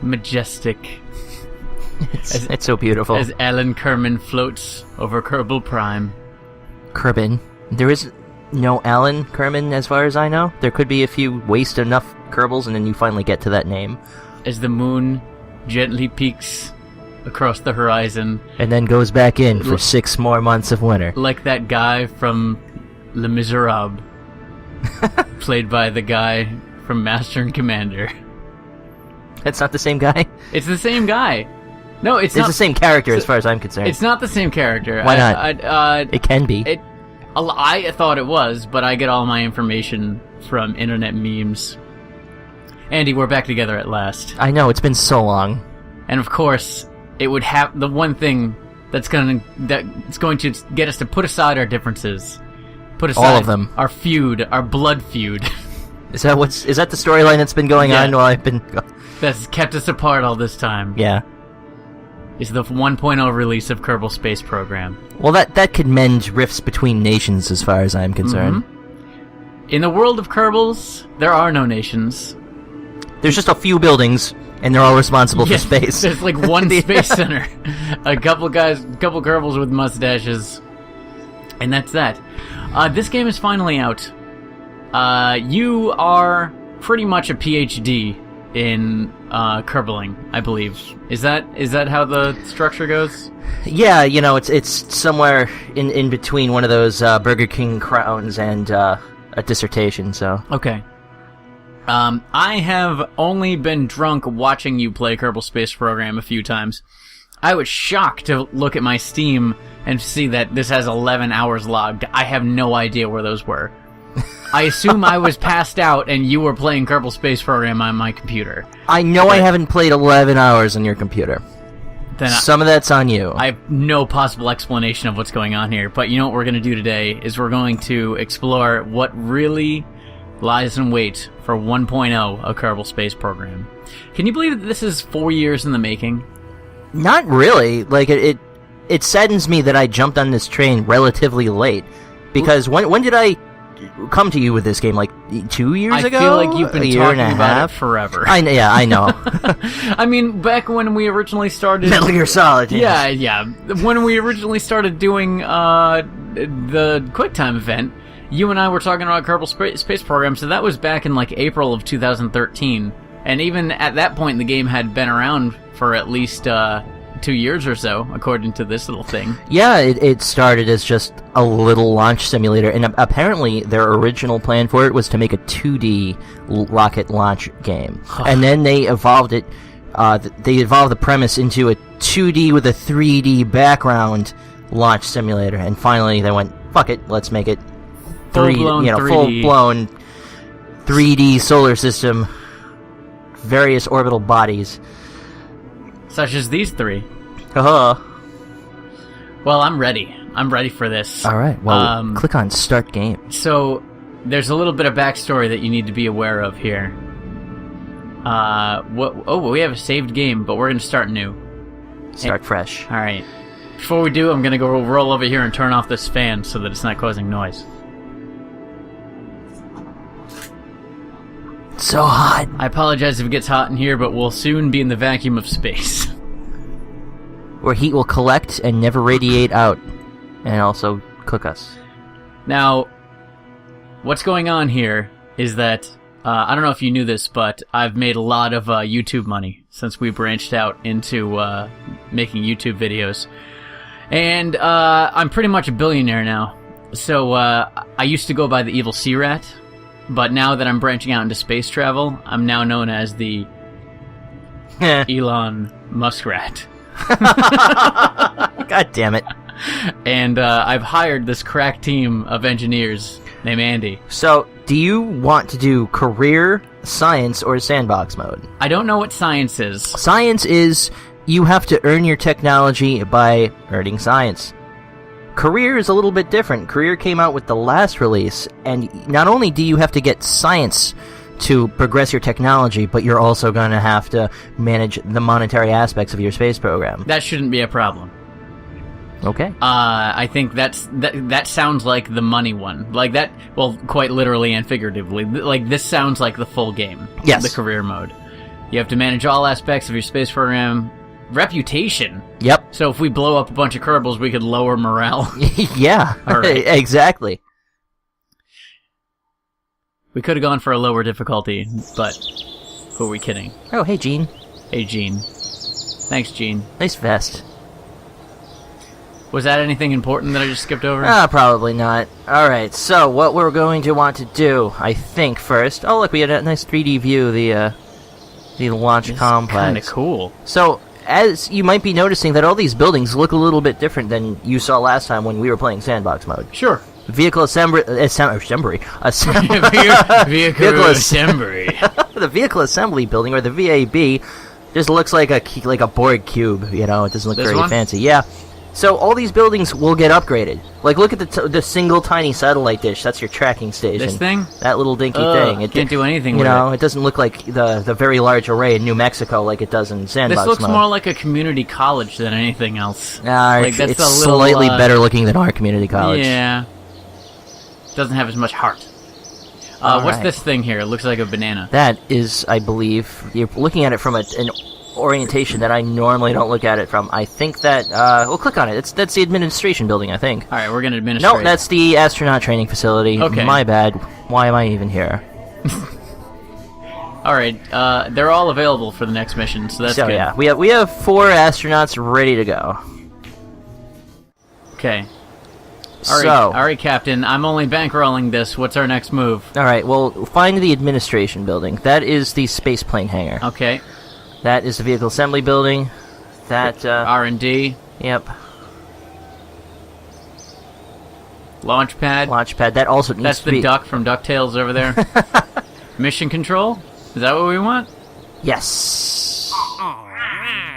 majestic. It's so beautiful. As Alan Kerman floats over Kerbal Prime. Kerbin. There is no Alan Kerman, as far as I know. There could be if you waste enough Kerbals and then you finally get to that name. As the moon gently peaks across the horizon. And then goes back in for 6 more months of winter. Like that guy from Les Miserables. Played by the guy from Master and Commander. That's not the same guy? It's the same guy. No, it's not. It's the same character as far as I'm concerned. It's not the same character. Why not? It can be. I thought it was, but I get all my information from internet memes. Andy, we're back together at last. I know, it's been so long. And of course, it would have the one thing that's going to get us to put aside our differences. Put aside all of them. Our feud, our blood feud. Is that the storyline that's been going on while I've been... That's kept us apart all this time. Yeah. Is the 1.0 release of Kerbal Space Program. Well, that could mend rifts between nations as far as I'm concerned. Mm-hmm. In the world of Kerbals, there are no nations. There's just a few buildings, and they're all responsible for space. There's like one space center. A couple Kerbals with mustaches. And that's that. This game is finally out. You are pretty much a PhD in Kerbaling, I believe. Is that how the structure goes? Yeah, it's somewhere in between one of those Burger King crowns and a dissertation, so... Okay. I have only been drunk watching you play Kerbal Space Program a few times. I was shocked to look at my Steam and see that this has 11 hours logged. I have no idea where those were. I assume I was passed out and you were playing Kerbal Space Program on my computer. I know I haven't played 11 hours on your computer. Then some of that's on you. I have no possible explanation of what's going on here, but you know what we're going to do today is we're going to explore what really lies in wait for 1.0 of Kerbal Space Program. Can you believe that this is 4 years in the making? Not really. Like, it saddens me that I jumped on this train relatively late. Because when did I come to you with this game? Like 2 years ago? I feel like you've been talking about it forever. I know. I mean, back when we originally started... Metal Gear Solid. Yeah. When we originally started doing the QuickTime event, you and I were talking about Kerbal Space Program, so that was back in like April of 2013. And even at that point, the game had been around for at least 2 years or so, according to this little thing. Yeah, it started as just a little launch simulator, and apparently their original plan for it was to make a 2D rocket launch game. And then they evolved it, they evolved the premise into a 2D with a 3D background launch simulator, and finally they went, fuck it, let's make it full-blown 3D solar system, various orbital bodies. Such as these three. Uh-huh. Well, I'm ready. I'm ready for this. All right. Well, click on Start Game. So, there's a little bit of backstory that you need to be aware of here. We have a saved game, but we're going to start new. Start fresh. All right. Before we do, I'm going to go roll over here and turn off this fan so that it's not causing noise. So hot. I apologize if it gets hot in here, but we'll soon be in the vacuum of space. Where heat will collect and never radiate out, and also cook us. Now, what's going on here is that, I don't know if you knew this, but I've made a lot of YouTube money since we branched out into making YouTube videos. And I'm pretty much a billionaire now. So I used to go by the evil sea rat. But now that I'm branching out into space travel, I'm now known as the Elon Muskrat. God damn it. And I've hired this crack team of engineers named Andy. So, do you want to do career, science, or sandbox mode? I don't know what science is. Science is you have to earn your technology by earning science. Career is a little bit different. Career came out with the last release, and not only do you have to get science to progress your technology, but you're also going to have to manage the monetary aspects of your space program. That shouldn't be a problem. Okay. I think that sounds like the money one. Like that, well, quite literally and figuratively. Like, this sounds like the full game. Yes. The career mode. You have to manage all aspects of your space program. Reputation. Yep. So if we blow up a bunch of Kerbals, we could lower morale. Yeah. All right. Exactly. We could have gone for a lower difficulty, but who are we kidding? Oh, hey, Gene. Hey, Gene. Thanks, Gene. Nice vest. Was that anything important that I just skipped over? Probably not. Alright, so what we're going to want to do, I think, first... Oh, look, we had a nice 3D view of the launch complex. Kind of cool. So, as you might be noticing that all these buildings look a little bit different than you saw last time when we were playing sandbox mode. Sure. Vehicle assembly... Vehicle assembly. The vehicle assembly building, or the VAB, just looks like a board cube, you know? It doesn't look very fancy. Yeah. So all these buildings will get upgraded. Like, look at the single tiny satellite dish. That's your tracking station. This thing? That little dinky thing. It can't do anything with it. You know, it doesn't look like the very large array in New Mexico like it does in Sandbox This looks mode. more like a community college than anything else. Like, that's it's a little, slightly better looking than our community college. Yeah. Doesn't have as much heart. What's this thing here? It looks like a banana. That is, I believe, you're looking at it from an orientation that I normally don't look at it from. I think that, we'll click on it. That's the administration building, I think. Alright, we're gonna administrate. No, that's the astronaut training facility. Okay. My bad. Why am I even here? Alright, they're all available for the next mission, so that's good. Yeah, we have 4 astronauts ready to go. Okay. So, Alright, Captain, I'm only bankrolling this. What's our next move? alright, well, find the administration building. That is the spaceplane hangar. Okay. That is the vehicle assembly building. That, R&D. Yep. Launch pad. Launch pad. That also needs That's to the be... duck from DuckTales over there. Mission control? Is that what we want? Yes. All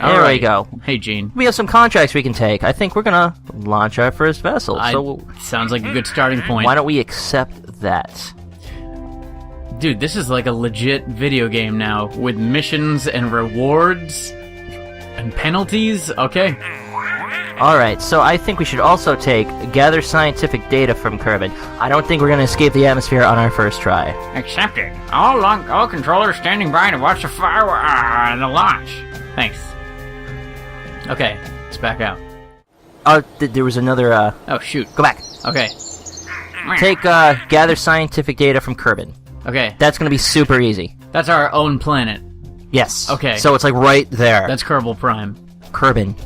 There we right. go. Hey, Gene. We have some contracts we can take. I think we're gonna launch our first vessel. So Sounds like a good starting point. why don't we accept that? Dude, this is like a legit video game now, with missions and rewards and penalties. Okay. Alright, so I think we should also gather scientific data from Kerbal. I don't think we're gonna escape the atmosphere on our first try. Accepted. All controllers standing by to watch the the launch. Thanks. Okay, let's back out. There was another, Oh, shoot. Go back. Okay. Gather scientific data from Kerbal. Okay. That's gonna be super easy. That's our own planet. Yes. Okay. So it's like right there. That's Kerbal Prime. Kerbal.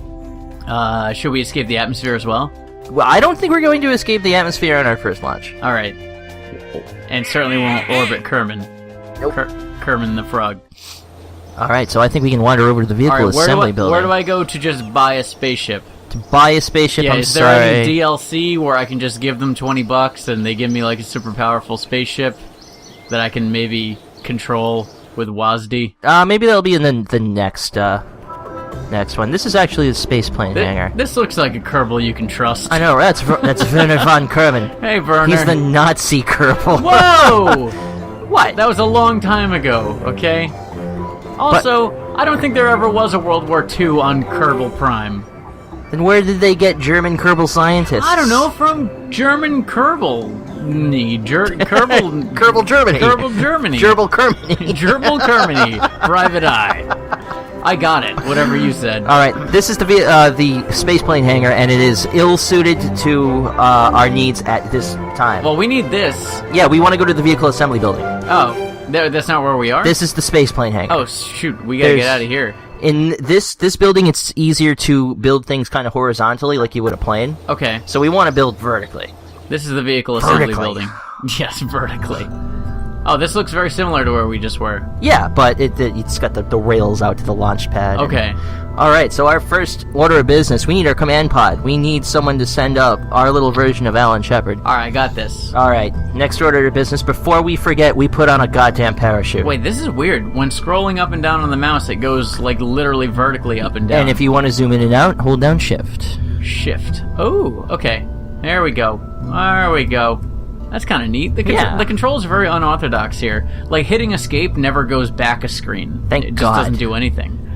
Should we escape the atmosphere as well? Well, I don't think we're going to escape the atmosphere on our first launch. Alright. And certainly won't orbit Kerman. Nope. Kerman the Frog. Alright, so I think we can wander over to the vehicle assembly building. Where do I go to just buy a spaceship? To buy a spaceship, Yeah, I'm is there sorry. any DLC where I can just give them $20 and they give me like a super powerful spaceship that I can maybe control with WASD? Maybe that'll be in the next one. This is actually the spaceplane hangar. This looks like a Kerbal you can trust. I know, that's Werner von Kerman. Hey, Werner. He's the Nazi Kerbal. Whoa! What? That was a long time ago, okay? Also, I don't think there ever was a World War II on Kerbal Prime. Then where did they get German Kerbal scientists? I don't know, from German Kerbal. Kerbal... Kerbal Germany. Kerbal Germany. Gerbil Kermany. Gerbil Kermany. Private Eye. I got it, whatever you said. Alright, this is the spaceplane hangar, and it is ill-suited to our needs at this time. Well, we need this. Yeah, we want to go to the vehicle assembly building. Oh, that's not where we are? This is the spaceplane hangar. Oh, shoot, we gotta get out of here. In this building, it's easier to build things kind of horizontally, like you would a plane. Okay. So we want to build vertically. This is the vehicle assembly building. Yes, vertically. Oh, this looks very similar to where we just were. Yeah, but it's got the rails out to the launch pad. Okay. Alright, so our first order of business, we need our command pod. We need someone to send up our little version of Alan Shepard. Alright, I got this. Alright, next order of business, before we forget, we put on a goddamn parachute. Wait, this is weird. When scrolling up and down on the mouse, it goes, like, literally vertically up and down. And if you want to zoom in and out, hold down Shift. Shift. Oh, okay. There we go. There we go. That's kind of neat. The controls are very unorthodox here. Like, hitting escape never goes back a screen. Thank God. It just God. doesn't do anything.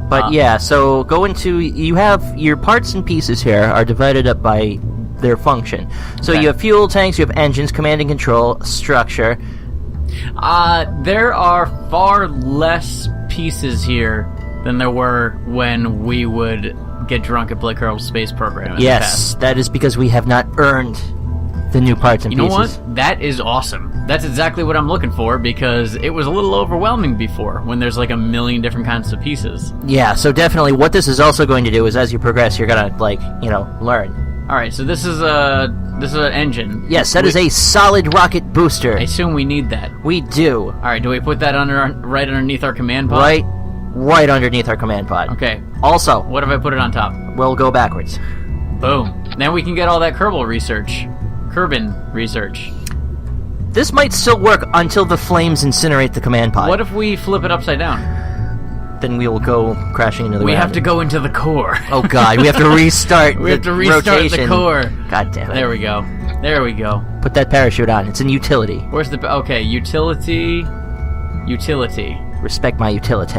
But yeah, so go into... You have... Your parts and pieces here are divided up by their function. So Okay. you have fuel tanks, you have engines, command and control, structure. There are far less pieces here than there were when we would get drunk at Blake Kerbal Space Program. In the Yes, past. that is because we have not earned the new parts and You know pieces. what? That is awesome. That's exactly what I'm looking for, because it was a little overwhelming before when there's like a million different kinds of pieces. Yeah, so definitely what this is also going to do is as you progress, you're gonna, like, you know, learn. Alright, so this is an engine. Yes, that is a solid rocket booster. I assume we need that. We do. Alright, do we put that right underneath our command pod? Right underneath our command pod. Okay. Also, What if I put it on top? we'll go backwards. Boom. Then we can get all that Kerbal research. Kerbin research. This might still work until the flames incinerate the command pod. What if we flip it upside down? Then we will go crashing into the We ground. have to go into the core. Oh god, we have to restart We have to restart rotation. the core. God damn it. There we go. There we go. Put that parachute on. It's in utility. Where's the... Okay, utility... Utility. Respect my utility.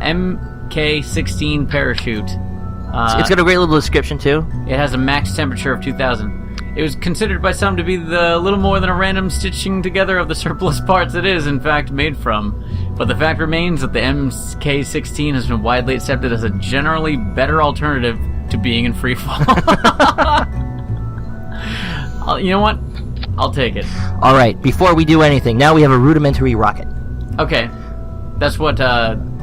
MK16 parachute. It's got a great little description, too. It has a max temperature of 2,000. It was considered by some to be the little more than a random stitching together of the surplus parts it is, in fact, made from. But the fact remains that the MK16 has been widely accepted as a generally better alternative to being in freefall. You know what? I'll take it. Alright, before we do anything, now we have a rudimentary rocket. Okay. That's what,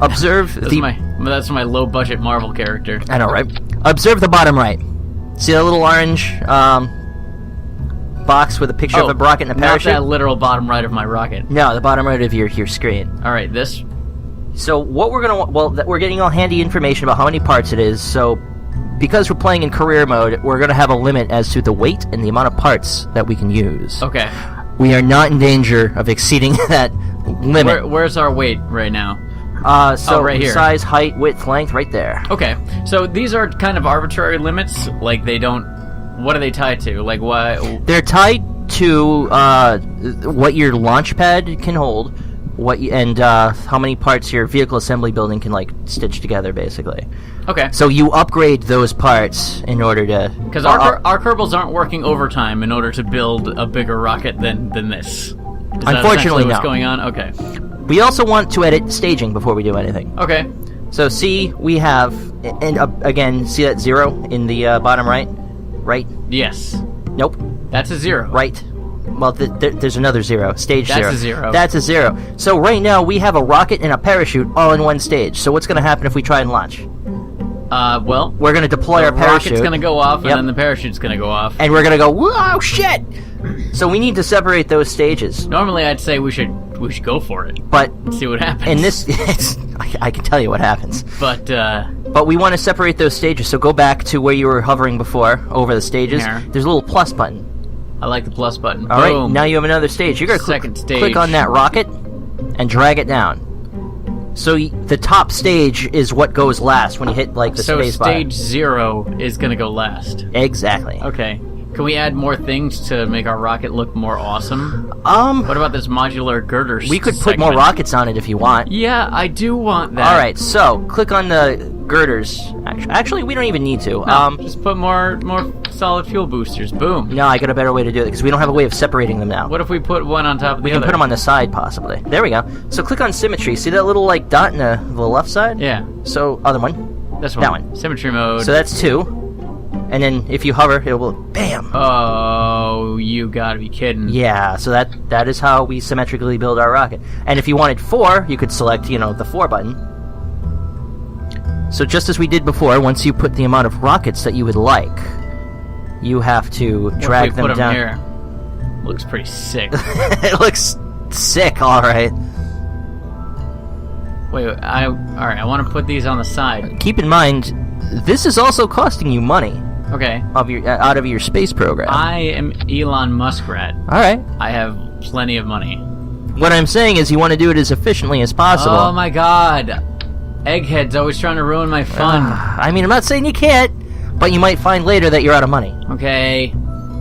Observe that's my low-budget Marvel character. I know, right? Observe the bottom right. See that little orange, box with a picture of a rocket and a parachute? Not that literal bottom right of my rocket. No, the bottom right of your screen. Alright, this? So what we're gonna... Well, we're getting all handy information about how many parts it is, so... Because we're playing in career mode, we're gonna have a limit as to the weight and the amount of parts that we can use. Okay. We are not in danger of exceeding that limit. Where's our weight right now? So right here. Size, height, width, length, right there. Okay, so these are kind of arbitrary limits. Like, they don't... What are they tied to? Like, why... They're tied to what your launch pad can hold, and how many parts your vehicle assembly building can, like, stitch together, basically. Okay. So you upgrade those parts in order to... Because our Kerbals aren't working overtime in order to buid a bigger rocket than this. Is that Unfortunately, essentially what's no. going on? Okay. We also want to edit staging before we do anything. Okay. So see, we have... And again, see that 0 in the bottom right? Right? Yes. Nope. That's a 0. Right. Well, there's another 0. Stage That's 0. a 0. That's a 0. So right now, we have a rocket and a parachute all in one stage. So what's going to happen if we try and launch? Well... We're going to deploy our the parachute. rocket's gonna go off, Yep. and then the parachute's gonna go off. And we're going to go, whoa, shit! So we need to separate those stages. Normally, I'd say we should go for it. But See what happens. in this... I can tell you what happens. But we want to separate those stages. So go back to where you were hovering before, over the stages. Here. There's a little plus button. I like the plus button. All right, Boom. now you have another stage. You're going to Second stage. click on that rocket and drag it down. So the top stage is what goes last when you hit, like, the So space bar. stage 0 is gonna go last. Exactly. Okay. Can we add more things to make our rocket look more awesome? Um, What about this modular girder we could put more segment? rockets on it if you want. Yeah, I do want that. All right, so click on the girders. Actually, we don't even need to. No, just put more solid fuel boosters. Boom. No, I got a better way to do it because we don't have a way of separating them now. What if we put one on top of the We can other? put them on the side, possibly. There we go. So click on symmetry. See that little, like, dot in the left side? Yeah, So other one. this one. That one. Symmetry mode. So that's 2. And then if you hover, it will bam. Oh, you gotta be kidding. Yeah, so that is how we symmetrically build our rocket. And if you wanted 4, you could select, the 4 button. So just as we did before, once you put the amount of rockets that you would like, you have to drag What if we put them down. here? Looks pretty sick. It looks sick, all right. Wait, all right. I want to put these on the side. Keep in mind, this is also costing you money Okay. out of your space program. I am Elon Muskrat. All right. I have plenty of money. What I'm saying is you want to do it as efficiently as possible. Oh my god. Egghead's always trying to ruin my fun. I mean, I'm not saying you can't, but you might find later that you're out of money. Okay.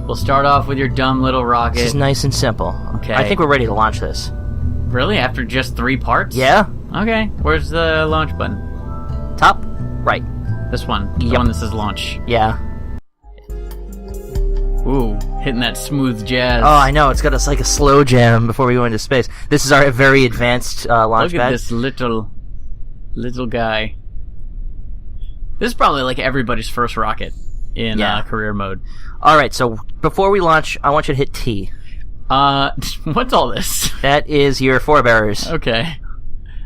We'll start off with your dumb little This rocket. is nice and simple. Okay. I think we're ready to launch this. Really? After just 3 parts? Yeah? Okay. Where's the launch button? Top? Right. This one. The Yep. one that says launch. Yeah. Ooh. Hitting that smooth jazz. Oh, I know. It's got us like a slow jam before we go into space. This is our very advanced launch Look at pad. this little Little guy. This is probably like everybody's first rocket in career mode. All right, so before we launch, I want you to hit T. What's all this? That is your forebearers. Okay.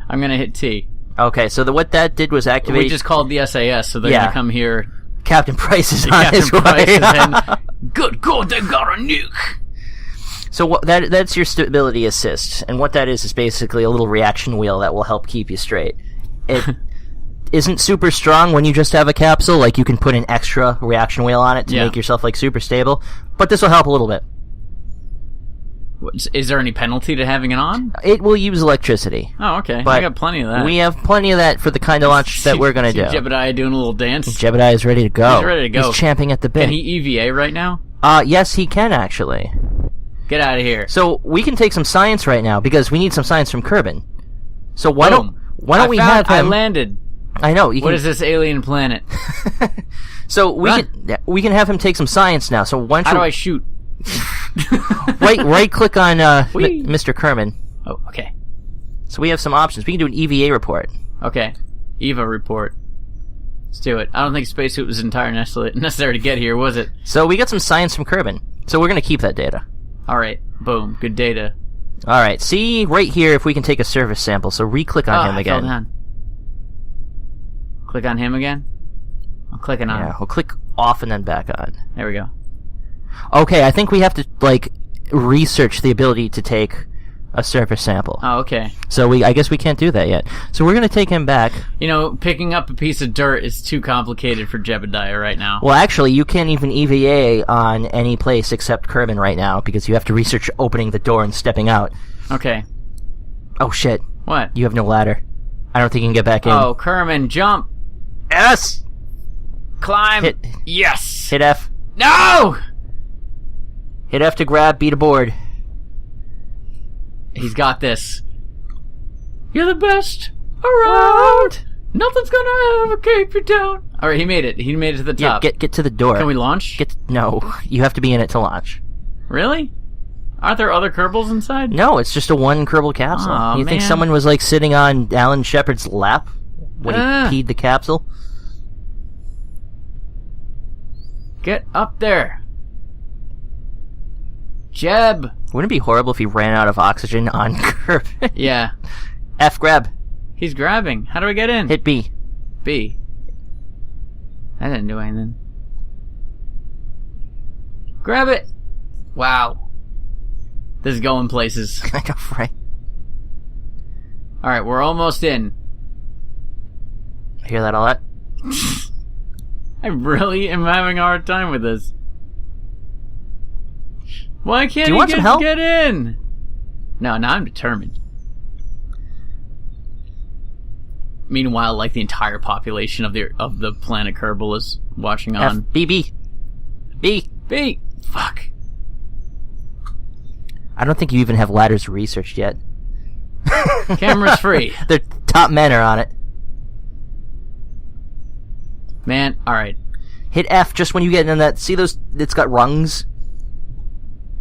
I'm going to hit T. Okay, so what that did was activate... We just called the SAS, so they're going to come here. Captain Price is on his way. Price is in. Good God, they got a nuke! So that's your stability assist, and what that is basically a little reaction wheel that will help keep you straight. It isn't super strong when you just have a capsule, like you can put an extra reaction wheel on it to make yourself like super stable, but this will help a little bit. Is there any penalty to having it on? It will use electricity. Oh, okay. But I got plenty of that. We have plenty of that for the kind of launch that we're going to do. Jebediah doing a little dance. Jebediah is ready to go. He's ready to go. He's champing at the bit. Can he EVA right now? Yes, he can actually. Get out of here. So we can take some science right now because we need some science from Kerbin. So why don't we have him? I landed. I know. What is this alien planet? So we can have him take some science now. So why don't How do I shoot? right click on Mr. Kerman. Oh, okay. So we have some options. We can do an EVA report. Okay. EVA report. Let's do it. I don't think spacesuit was entirely necessary to get here, was it? So we got some science from Kerbin. So we're going to keep that data. Alright. Boom. Good data. Alright. See right here if we can take a surface sample. So re-click on him again. I fell down. Click on him again? I'm clicking on him. Yeah, we'll click off and then back on. There we go. Okay, I think we have to, research the ability to take a surface sample. Oh, okay. So I guess we can't do that yet. So we're going to take him back. You know, picking up a piece of dirt is too complicated for Jebediah right now. Well, actually, you can't even EVA on any place except Kerbin right now, because you have to research opening the door and stepping out. Okay. Oh, shit. What? You have no ladder. I don't think you can get back in. Oh, Kerman, jump! Yes! Climb! Yes! Hit F. No! Hit F to grab, beat aboard. He's got this. You're the best around! Nothing's gonna ever keep you down. Alright, he made it. He made it to the top. Yeah, get to the door. Can we launch? No, you have to be in it to launch. Really? Aren't there other Kerbals inside? No, it's just a one Kerbal capsule. Aw, you think man. someone was sitting on Alan Shepard's lap when he peed the capsule? Get up there. Jeb! Wouldn't it be horrible if he ran out of oxygen on Kerbin? Yeah. F grab. He's grabbing. How do I get in? Hit B. B. That didn't do anything. Grab it! Wow. This is going places. I know, right? Alright, we're almost in. Hear that a lot? I really am having a hard time with this. Why can't Do you want some help? Get in? No, now I'm determined. Meanwhile, the entire population of the planet Kerbal is watching on. F, B, B. B. B! Fuck. I don't think you even have ladders researched yet. Camera's free. The top men are on it. Man, alright. Hit F just when you get in that. See those? It's got rungs.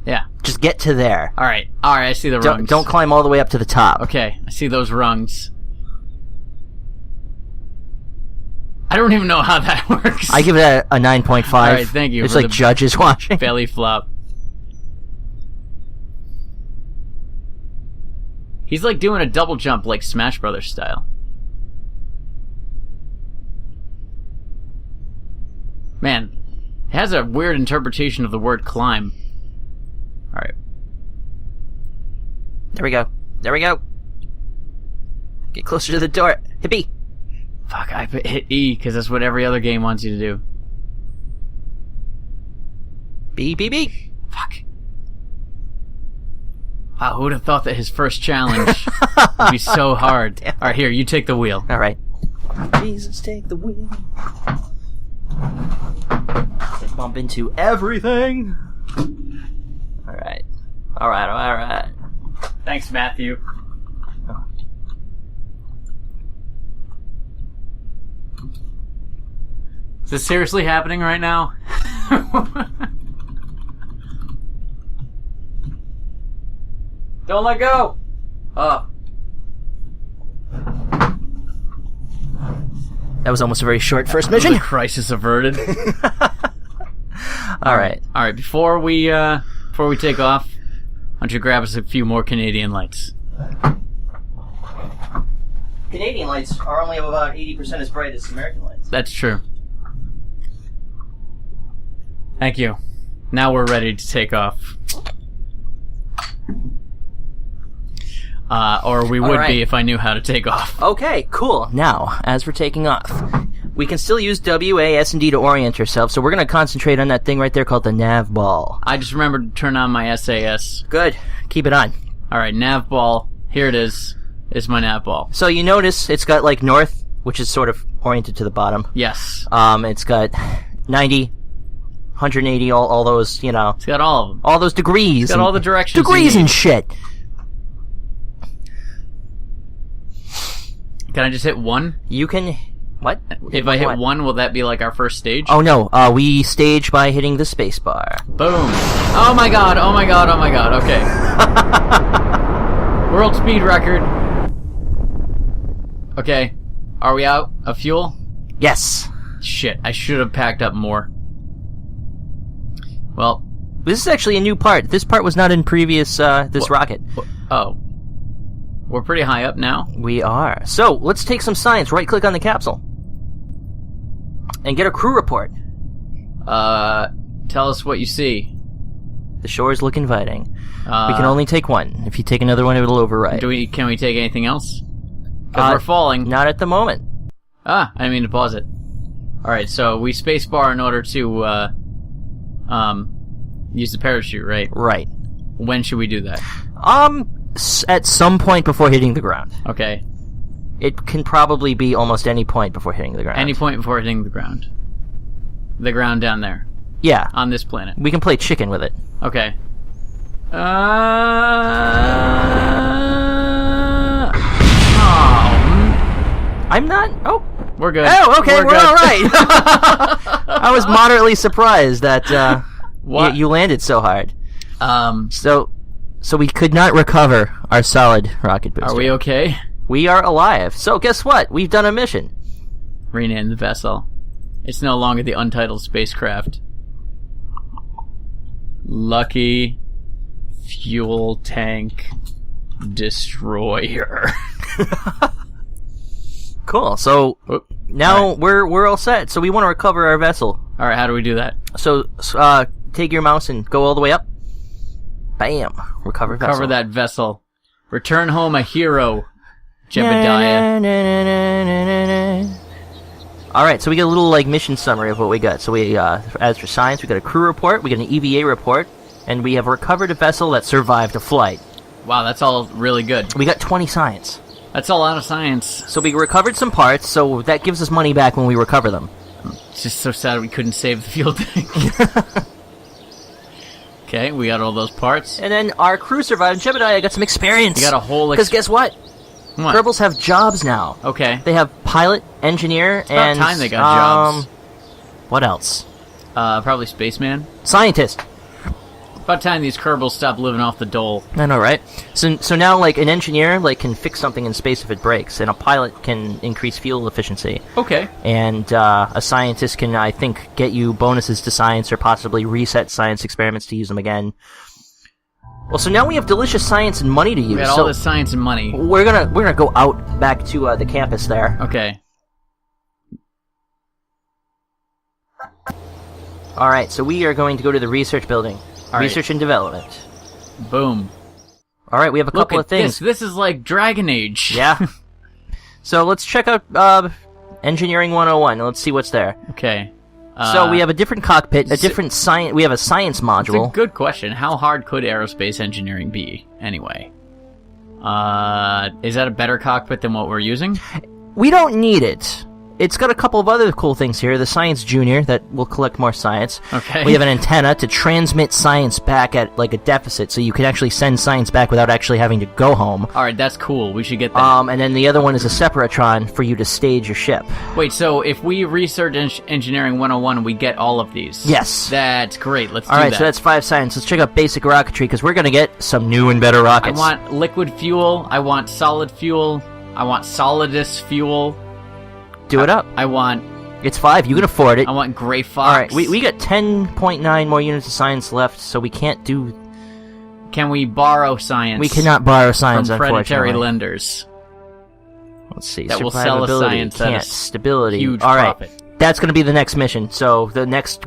Yeah. Just get to there. Alright, I see the rungs. Don't climb all the way up to the top. Okay, I see those rungs. I don't even know how that works. I give it a 9.5. Alright, thank you. It's like judges watching. Belly flop. He's doing a double jump like Smash Brothers style. Man, it has a weird interpretation of the word climb. Alright. There we go. There we go. Get closer to the door. Hit B. Fuck, I hit E because that's what every other game wants you to do. B, B, B. Fuck. Wow, who would have thought that his first challenge would be so hard? Alright, here, you take the wheel. Alright. Jesus, take the wheel. Bump into everything. Alright. Alright. Thanks, Matthew. Is this seriously happening right now? Don't let go! Oh. That was almost a very short first The mission. crisis averted. All right. All right. Before we take off, why don't you grab us a few more Canadian lights? Canadian lights are only about 80% as bright as American lights. That's true. Thank you. Now we're ready to take off. Or we would be if I knew how to take off. Okay, cool. Now, as we're taking off, we can still use W, A, S, and D to orient ourselves, so we're going to concentrate on that thing right there called the nav ball. I just remembered to turn on my SAS. Good. Keep it on. Alright, nav ball. Here it is. It's my nav ball. So you notice it's got, like, north, which is sort of oriented to the bottom. Yes. It's got 90, 180, all those, you know. It's got all of them. All those degrees. It's got all the directions. Degrees and shit. Can I just hit one? You can... What? If I hit one, will that be like our first stage? Oh, no. We stage by hitting the space bar. Boom. Oh my god, oh my god, oh my god. Okay. World speed record. Okay. Are we out of fuel? Yes. Shit, I should have packed up more. Well... This is actually a new part. This part was not in previous, rocket. Oh. We're pretty high up now. We are. So, let's take some science. Right-click on the capsule. And get a crew report. Tell us what you see. The shores look inviting. We can only take one. If you take another one, it'll override. Can we take anything else? Because we're falling. Not at the moment. I didn't mean to pause it. Alright, so we spacebar in order to, use the parachute, right? Right. When should we do that? At some point before hitting the ground. Okay. It can probably be almost any point before hitting the ground. Any point before hitting the ground. The ground down there. Yeah. On this planet. We can play chicken with it. Okay. Oh. I'm not... Oh. We're good. Oh, okay, we're good. all right. I was moderately surprised that you landed so hard. So we could not recover our solid rocket booster. Are we okay? We are alive. So guess what? We've done a mission. Rename the vessel. It's no longer the untitled spacecraft. Lucky Fuel Tank Destroyer. Cool. So now we're all set. So we want to recover our vessel. All right. How do we do that? So take your mouse and go all the way up. Bam. Recover vessel. Recover that vessel. Return home a hero, Jebediah. Alright, so we get a little mission summary of what we got. So we, as for science, we got a crew report, we got an EVA report, and we have recovered a vessel that survived a flight. Wow, that's all really good. We got 20 science. That's a lot of science. So we recovered some parts, so that gives us money back when we recover them. It's just so sad we couldn't save the fuel tank. Okay, we got all those parts. And then our crew survived, and Jebediah got some experience. You got a whole... Because guess what? What? Kerbals have jobs now. Okay. They have pilot, engineer, it's about time they got jobs. What else? Probably spaceman. Scientist. About time these Kerbals stop living off the dole. I know, right? So now, like, an engineer can fix something in space if it breaks, and a pilot can increase fuel efficiency. Okay. And a scientist can, I think, get you bonuses to science or possibly reset science experiments to use them again. Well, so now we have delicious science and money to use. We got all this science and money. We're gonna go out back to the campus there. Okay. All right, so we are going to go to the research building. All research and development. Boom. All right, we have a couple of things. This is like Dragon Age. Yeah. So let's check out Engineering 101. Let's see what's there. Okay. So we have a different cockpit, a different science. We have a science module. It's a good question. How hard could aerospace engineering be, anyway? Is that a better cockpit than what we're using? We don't need it. It's got a couple of other cool things here. The Science Junior, that will collect more science. Okay. We have an antenna to transmit science back at, like, a deficit, so you can actually send science back without actually having to go home. Alright, that's cool. We should get that. And then the other one is a separatron for you to stage your ship. Wait, so if we research Engineering 101, we get all of these? Yes. That's great. Let's do that. Alright, so that's 5 science. Let's check out basic rocketry, because we're going to get some new and better rockets. I want liquid fuel. I want solid fuel. I want solidus fuel. Do it up. I want... It's 5. You can afford it. I want Gray Fox. Alright, we got 10.9 more units of science left, so we can't do... Can we borrow science? We cannot borrow science, from predatory unfortunately. lenders. Let's see. That will sell us science can't. at a Stability. huge Alright, profit. that's going to be the next mission. So the next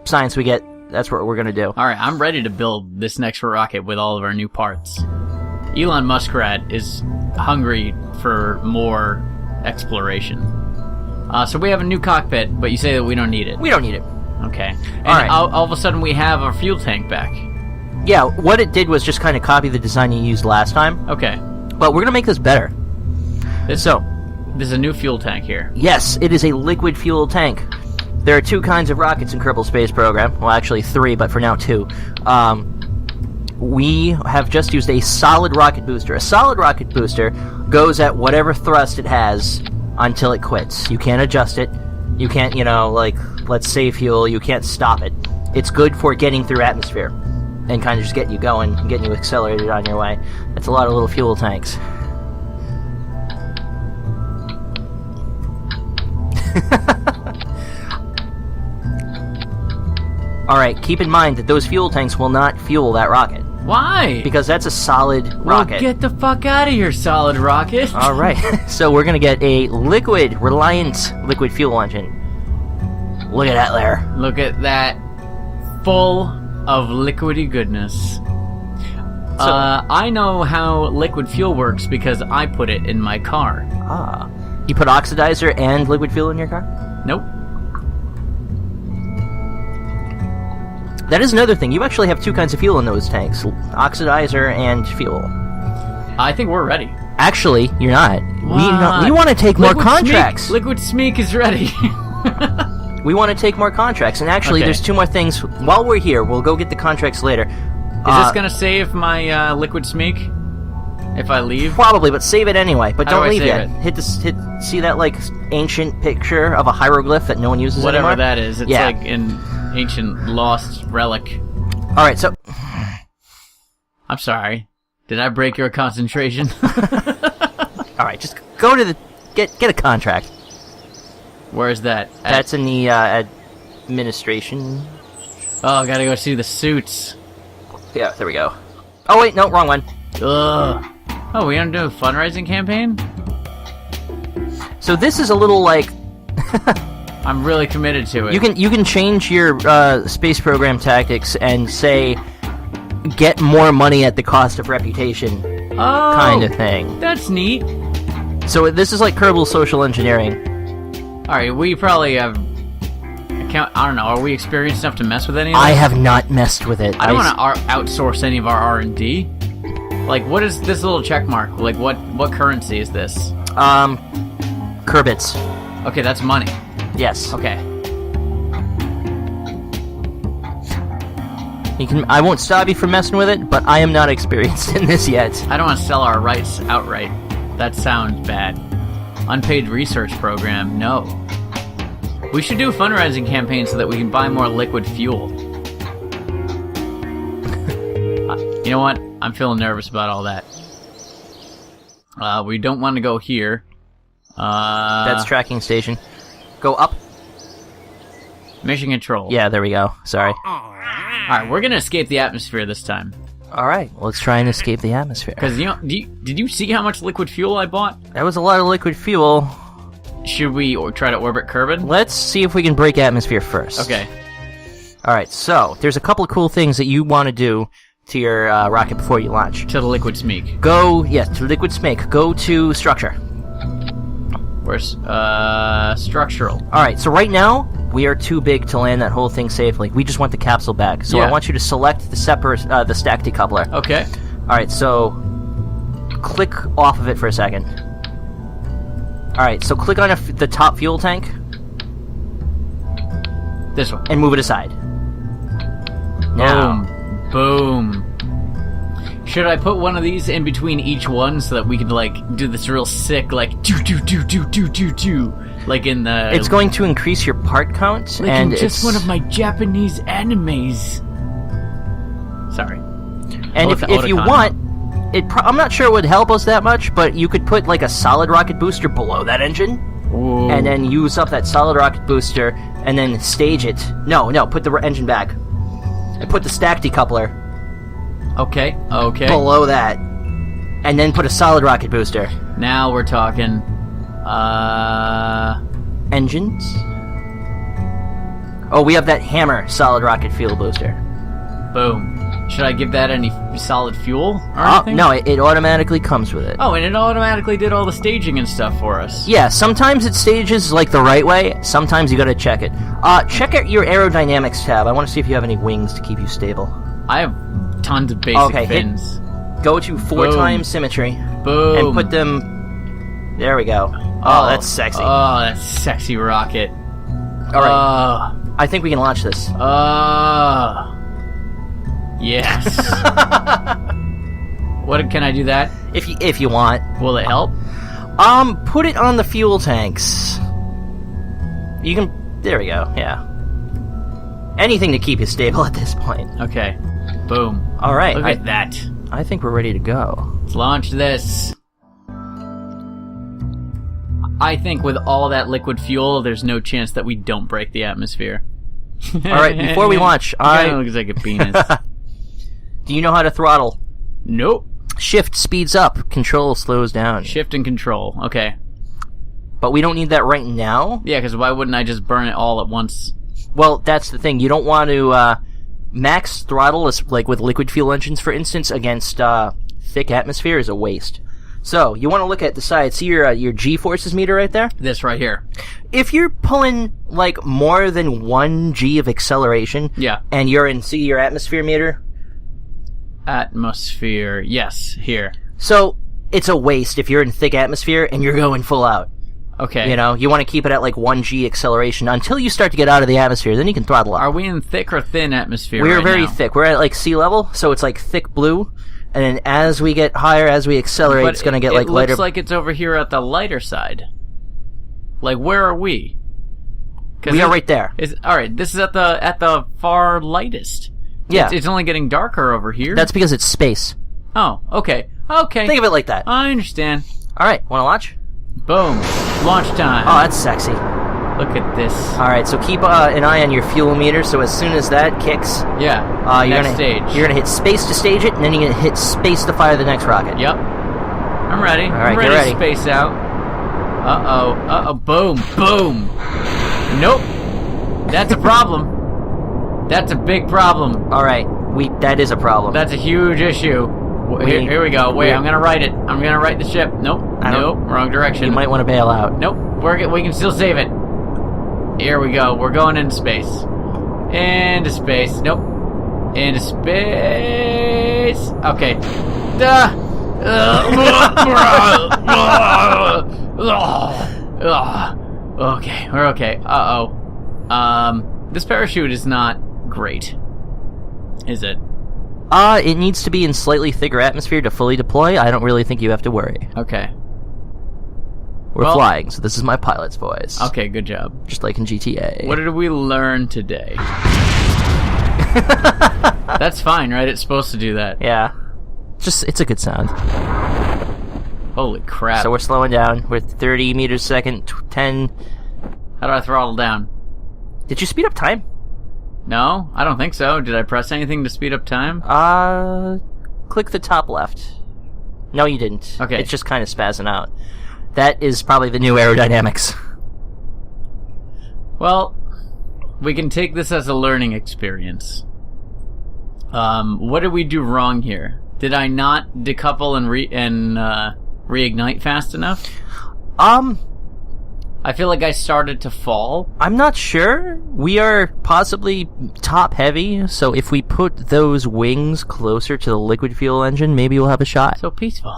science we get, that's what we're going to do. Alright, I'm ready to build this next rocket with all of our new parts. Elon Muskrat is hungry for more exploration. So we have a new cockpit, but you say that we don't need it. We don't need it. Okay. And Alright. all of a sudden we have our fuel tank back. Yeah, what it did was just kind of copy the design you used last time. Okay. But we're going to make this better. This is a new fuel tank here. Yes, it is a liquid fuel tank. There are 2 kinds of rockets in Kerbal Space Program. Well, actually 3, but for now 2. We have just used a solid rocket booster. A solid rocket booster goes at whatever thrust it has until it quits. You can't adjust it. You can't, let's save fuel. You can't stop it. It's good for getting through atmosphere and kind of just getting you going, getting you accelerated on your way. That's a lot of little fuel tanks. Alright, keep in mind that those fuel tanks will not fuel that rocket. Why? Because that's a solid rocket. Well, get the fuck out of here, solid rocket. Alright, so we're gonna get a Reliant liquid fuel engine. Look at that there. Look at that. Full of liquidy goodness. I know how liquid fuel works because I put it in my car. Ah. You put oxidizer and liquid fuel in your car? Nope. That is another thing. You actually have 2 kinds of fuel in those tanks. Oxidizer and fuel. I think we're ready. Actually, you're not. What? We want to take more contracts. Liquid Smeek is ready. We want to take more contracts. And actually, Okay. there's 2 more things. While we're here, we'll go get the contracts later. Is this gonna save my Liquid Smeek if I leave? Probably, but save it anyway. But How don't do I leave save yet. See that, ancient picture of a hieroglyph that no one uses Whatever anymore? that is. It's Yeah. like an ancient lost relic. Alright, so... I'm sorry. Did I break your concentration? Alright, just go to the... Get a contract. Where is that? That's in the administration. Oh, gotta go see the suits. Yeah, there we go. Oh wait, no, wrong one. Ugh. Oh, we gonna do a fundraising campaign? So this is a little I'm really committed to it. you can change your space program tactics and say get more money at the cost of reputation kind of thing. That's neat. So this is like Kerbal social engineering. Alright, we probably have... I don't know, are we experienced enough to mess with any of I this? have not messed with it. I don't want to outsource any of our R&D. Like, what is this little check mark? Like, what currency is this? Kerbits. Okay, that's money. Yes. Okay. I won't stop you from messing with it, but I am not experienced in this yet. I don't want to sell our rights outright. That sounds bad. Unpaid research program, no. We should do a fundraising campaign so that we can buy more liquid fuel. You know what? I'm feeling nervous about all that. We don't want to go here. That's tracking station. Go up. Mission control. Yeah, there we go. Sorry. Alright, we're gonna escape the atmosphere this time. Alright, let's try and escape the atmosphere. Because, did you see how much liquid fuel I bought? That was a lot of liquid fuel. Should we try to orbit Kerbal? Let's see if we can break atmosphere first. Okay. Alright, so, there's a couple of cool things that you want to do to your rocket before you launch. To the liquid Smeek. To liquid Smeek. Go to structure. Where's, structural. Alright, so right now, we are too big to land that whole thing safely. We just want the capsule back. So Yeah. I want you to select the the stack decoupler. Okay. Alright, so click off of it for a second. Alright, so click on the top fuel tank This one. and move it aside. Now, Boom. Should I put one of these in between each one so that we could, do this real sick, do, like in the... it's going to increase your part count, like and in just it's... one of my Japanese animes. Sorry. And if you want, I'm not sure it would help us that much, but you could put, a solid rocket booster below that engine, Ooh. and then use up that solid rocket booster, and then stage it. No, put the engine back. And put the stack decoupler Okay. below that, and then put a solid rocket booster. Now we're talking. Engines. Oh, we have that hammer solid rocket fuel booster. Boom. Should I give that any solid fuel or anything? No, it automatically comes with it. Oh, and it automatically did all the staging and stuff for us. Yeah, sometimes it stages like the right way, sometimes you gotta check it. Check out your aerodynamics tab. I want to see if you have any wings to keep you stable. I have tons of basic fins. Go to 4x symmetry. Boom. And put them... There we go. Oh, that's sexy. Oh, that's sexy rocket. Alright. I think we can launch this. Yes. What can I do that? If you want. Will it help? Put it on the fuel tanks. You can... There we go, yeah. Anything to keep you stable at this point. Okay. Boom. Alright. Look at that. I think we're ready to go. Let's launch this. I think with all that liquid fuel, there's no chance that we don't break the atmosphere. Alright, before we launch, It looks like a penis. Do you know how to throttle? Nope. Shift speeds up, control slows down. Shift and control. Okay. But we don't need that right now. Yeah, because why wouldn't I just burn it all at once? Well, that's the thing. You don't want to max throttle, like with liquid fuel engines, for instance, against thick atmosphere is a waste. So you want to look at the side. See your G-forces meter right there? This right here. If you're pulling like more than 1 G of acceleration, yeah, and you're in, see your atmosphere meter? Atmosphere, yes, here. So it's a waste if you're in thick atmosphere and you're going full out. Okay. You know, you want to keep it at like 1 G acceleration until you start to get out of the atmosphere. Then you can throttle up. Are we in thick or thin atmosphere? We're right very now? thick. We're at like sea level, so it's like thick blue. And then as we get higher, as we accelerate, it's going to get like lighter. It looks like it's over here at the lighter side. Like, where are we? We are right there. All right, this is at the far lightest. Yeah. It's only getting darker over here. That's because it's space. Oh, okay. Okay. Think of it like that. I understand. All right, want to launch? Boom. Launch time. Oh, that's sexy. Look at this. All right, so keep an eye on your fuel meter, so as soon as that kicks... Yeah, next stage. You're going to hit space to stage it, and then you're going to hit space to fire the next rocket. Yep. I'm ready. All right, I'm ready get ready. to space out. Uh-oh. Boom. Boom. Nope. That's a problem. That's a big problem. All right, that is a problem. That's a huge issue. Here we go. Wait, I'm going to write it. I'm going to write the ship. Nope. Nope. Wrong direction. You might want to bail out. Nope. We can still save it. Here we go. We're going into space. Into space. Nope. Into space. Okay. Okay. We're okay. Uh-oh. This parachute is not great. Is it? It needs to be in slightly thicker atmosphere to fully deploy. I don't really think you have to worry. Okay. We're flying, so this is my pilot's voice. Okay, good job. Just like in GTA. What did we learn today? That's fine, right? It's supposed to do that. Yeah. It's a good sound. Holy crap. So we're slowing down. We're 30 meters a second, 10... How do I throttle down? Did you speed up time? No, I don't think so. Did I press anything to speed up time? Click the top left. No, you didn't. Okay. It's just kind of spazzing out. That is probably the new aerodynamics. Well, we can take this as a learning experience. What did we do wrong here? Did I not decouple and reignite fast enough? I feel like I started to fall. I'm not sure. We are possibly top heavy, so if we put those wings closer to the liquid fuel engine, maybe we'll have a shot. So peaceful.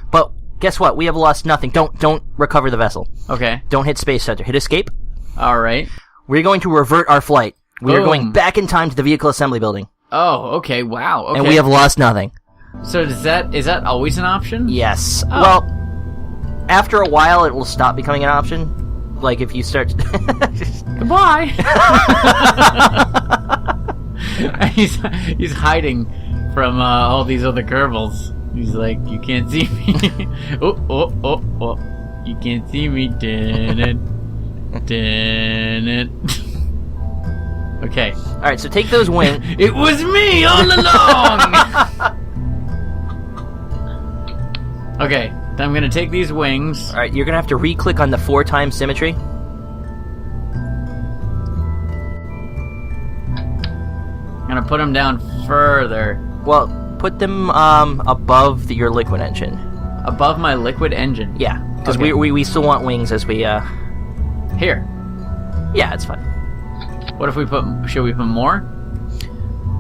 But guess what? We have lost nothing. Don't recover the vessel. Okay. Don't hit space center. Hit escape. All right. We're going to revert our flight. We are Boom. going back in time to the vehicle assembly building. Oh, okay. Wow. Okay. And we have lost nothing. So is that always an option? Yes. Oh. Well, after a while, it will stop becoming an option. Like if you start. Goodbye. he's hiding from all these other Kerbals. He's like, you can't see me. Oh. You can't see me. Dun it. Dun it. Okay. Alright, so take those wings. It was me all along! Okay, I'm gonna take these wings. Alright, you're gonna have to re-click on the 4x symmetry. I'm gonna put them down further. Well, put them above your liquid engine. Above my liquid engine? Yeah, because Okay. we still want wings as we, Here. Yeah, it's fine. What if we should we put more?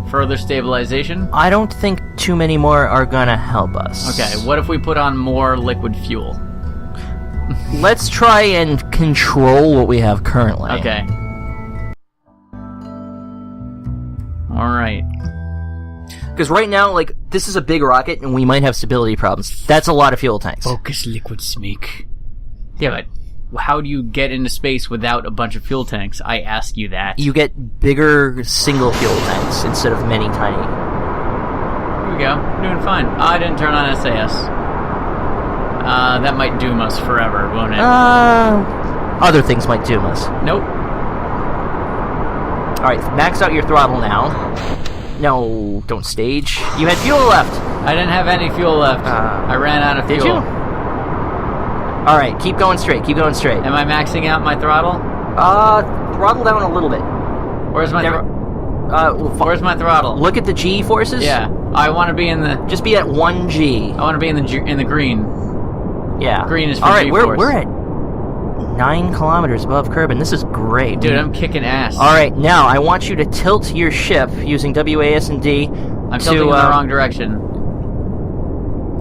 Further stabilization? I don't think too many more are gonna help us. Okay, what if we put on more liquid fuel? Let's try and control what we have currently. Okay. Alright. Because right now, like, this is a big rocket and we might have stability problems. That's a lot of fuel tanks. Focus liquid smeek. Yeah, but how do you get into space without a bunch of fuel tanks? I ask you that. You get bigger single fuel tanks instead of many tiny. Here we go. We're doing fine. I didn't turn on SAS. That might doom us forever, won't it? Other things might doom us. Nope. Alright, max out your throttle now. No, don't stage. You had fuel left. I didn't have any fuel left. I ran out of fuel. Did you? Alright, keep going straight, keep going straight. Am I maxing out my throttle? Throttle down a little bit. Where's my Where's my throttle? Look at the G forces. Yeah. I want to be in the... Just be at 1G. I want to be in the green. Yeah. Green is for Alright, G-force. we're at 9 kilometers above Kerbal. This is great. Dude, I'm kicking ass. Alright, now I want you to tilt your ship using WAS and D. I'm tilting in the wrong direction.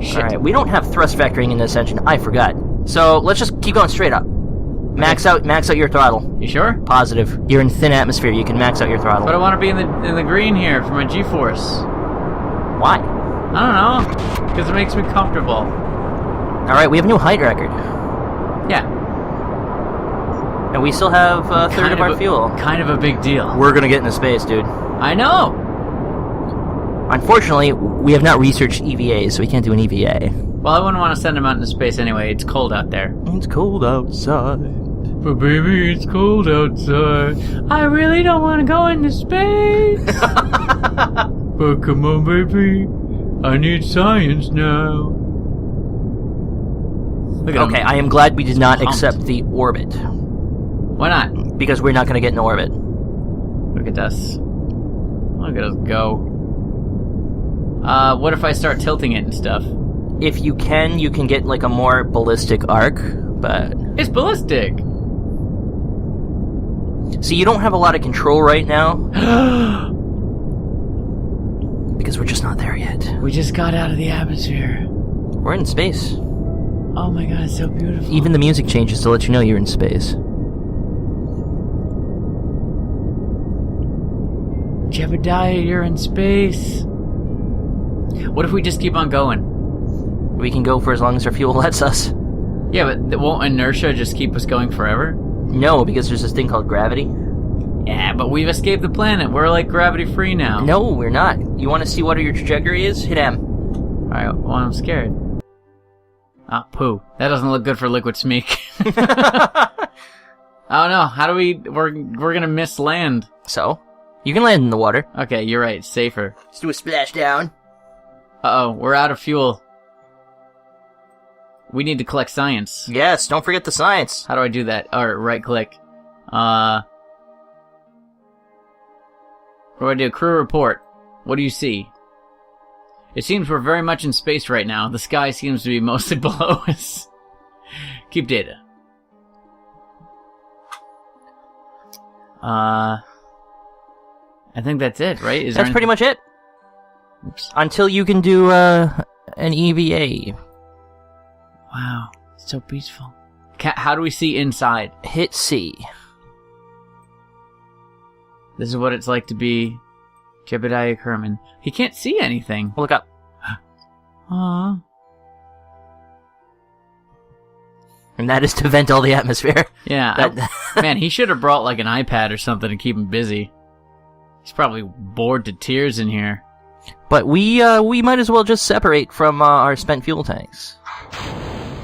Shit. Alright, we don't have thrust vectoring in this engine. I forgot. So let's just keep going straight up. Max out your throttle. You sure? Positive. You're in thin atmosphere. You can max out your throttle. But I want to be in the green here for my G-force. Why? I don't know. Because it makes me comfortable. Alright, we have a new height record. Yeah. And we still have a third of our fuel. Kind of a big deal. We're gonna get into space, dude. I know! Unfortunately, we have not researched EVAs, so we can't do an EVA. Well, I wouldn't want to send them out into space anyway. It's cold out there. It's cold outside. But baby, it's cold outside. I really don't want to go into space. But come on, baby. I need science now. Look at Okay, him. I am glad we did not Pumped. accept the orbit. Why not? Because we're not gonna get in orbit. Look at us. Look at us go. What if I start tilting it and stuff? If you can get like a more ballistic arc, but... It's ballistic! See, you don't have a lot of control right now. Because we're just not there yet. We just got out of the atmosphere. We're in space. Oh my god, it's so beautiful. Even the music changes to let you know you're in space. Jebediah, you're in space. What if we just keep on going? We can go for as long as our fuel lets us. Yeah, but won't inertia just keep us going forever? No, because there's this thing called gravity. Yeah, but we've escaped the planet. We're like gravity-free now. No, we're not. You want to see what your trajectory is? Hit M. Alright, well, I'm scared. Ah, poo. That doesn't look good for liquid smeek. Oh no, how do we're gonna miss land. So? You can land in the water. Okay, you're right, it's safer. Let's do a splashdown. Uh-oh, we're out of fuel. We need to collect science. Yes, don't forget the science. How do I do that? Or right-click. What do I do? Crew report. What do you see? It seems we're very much in space right now. The sky seems to be mostly below us. Keep data. I think that's it, right? That's pretty much it. Oops. Until you can do an EVA. Wow, it's so peaceful. How do we see inside? Hit C. This is what it's like to be Jebediah Kerman. He can't see anything. Look up. Aww. And that is to vent all the atmosphere. Yeah, man, he should have brought like an iPad or something to keep him busy. He's probably bored to tears in here. But we might as well just separate from our spent fuel tanks.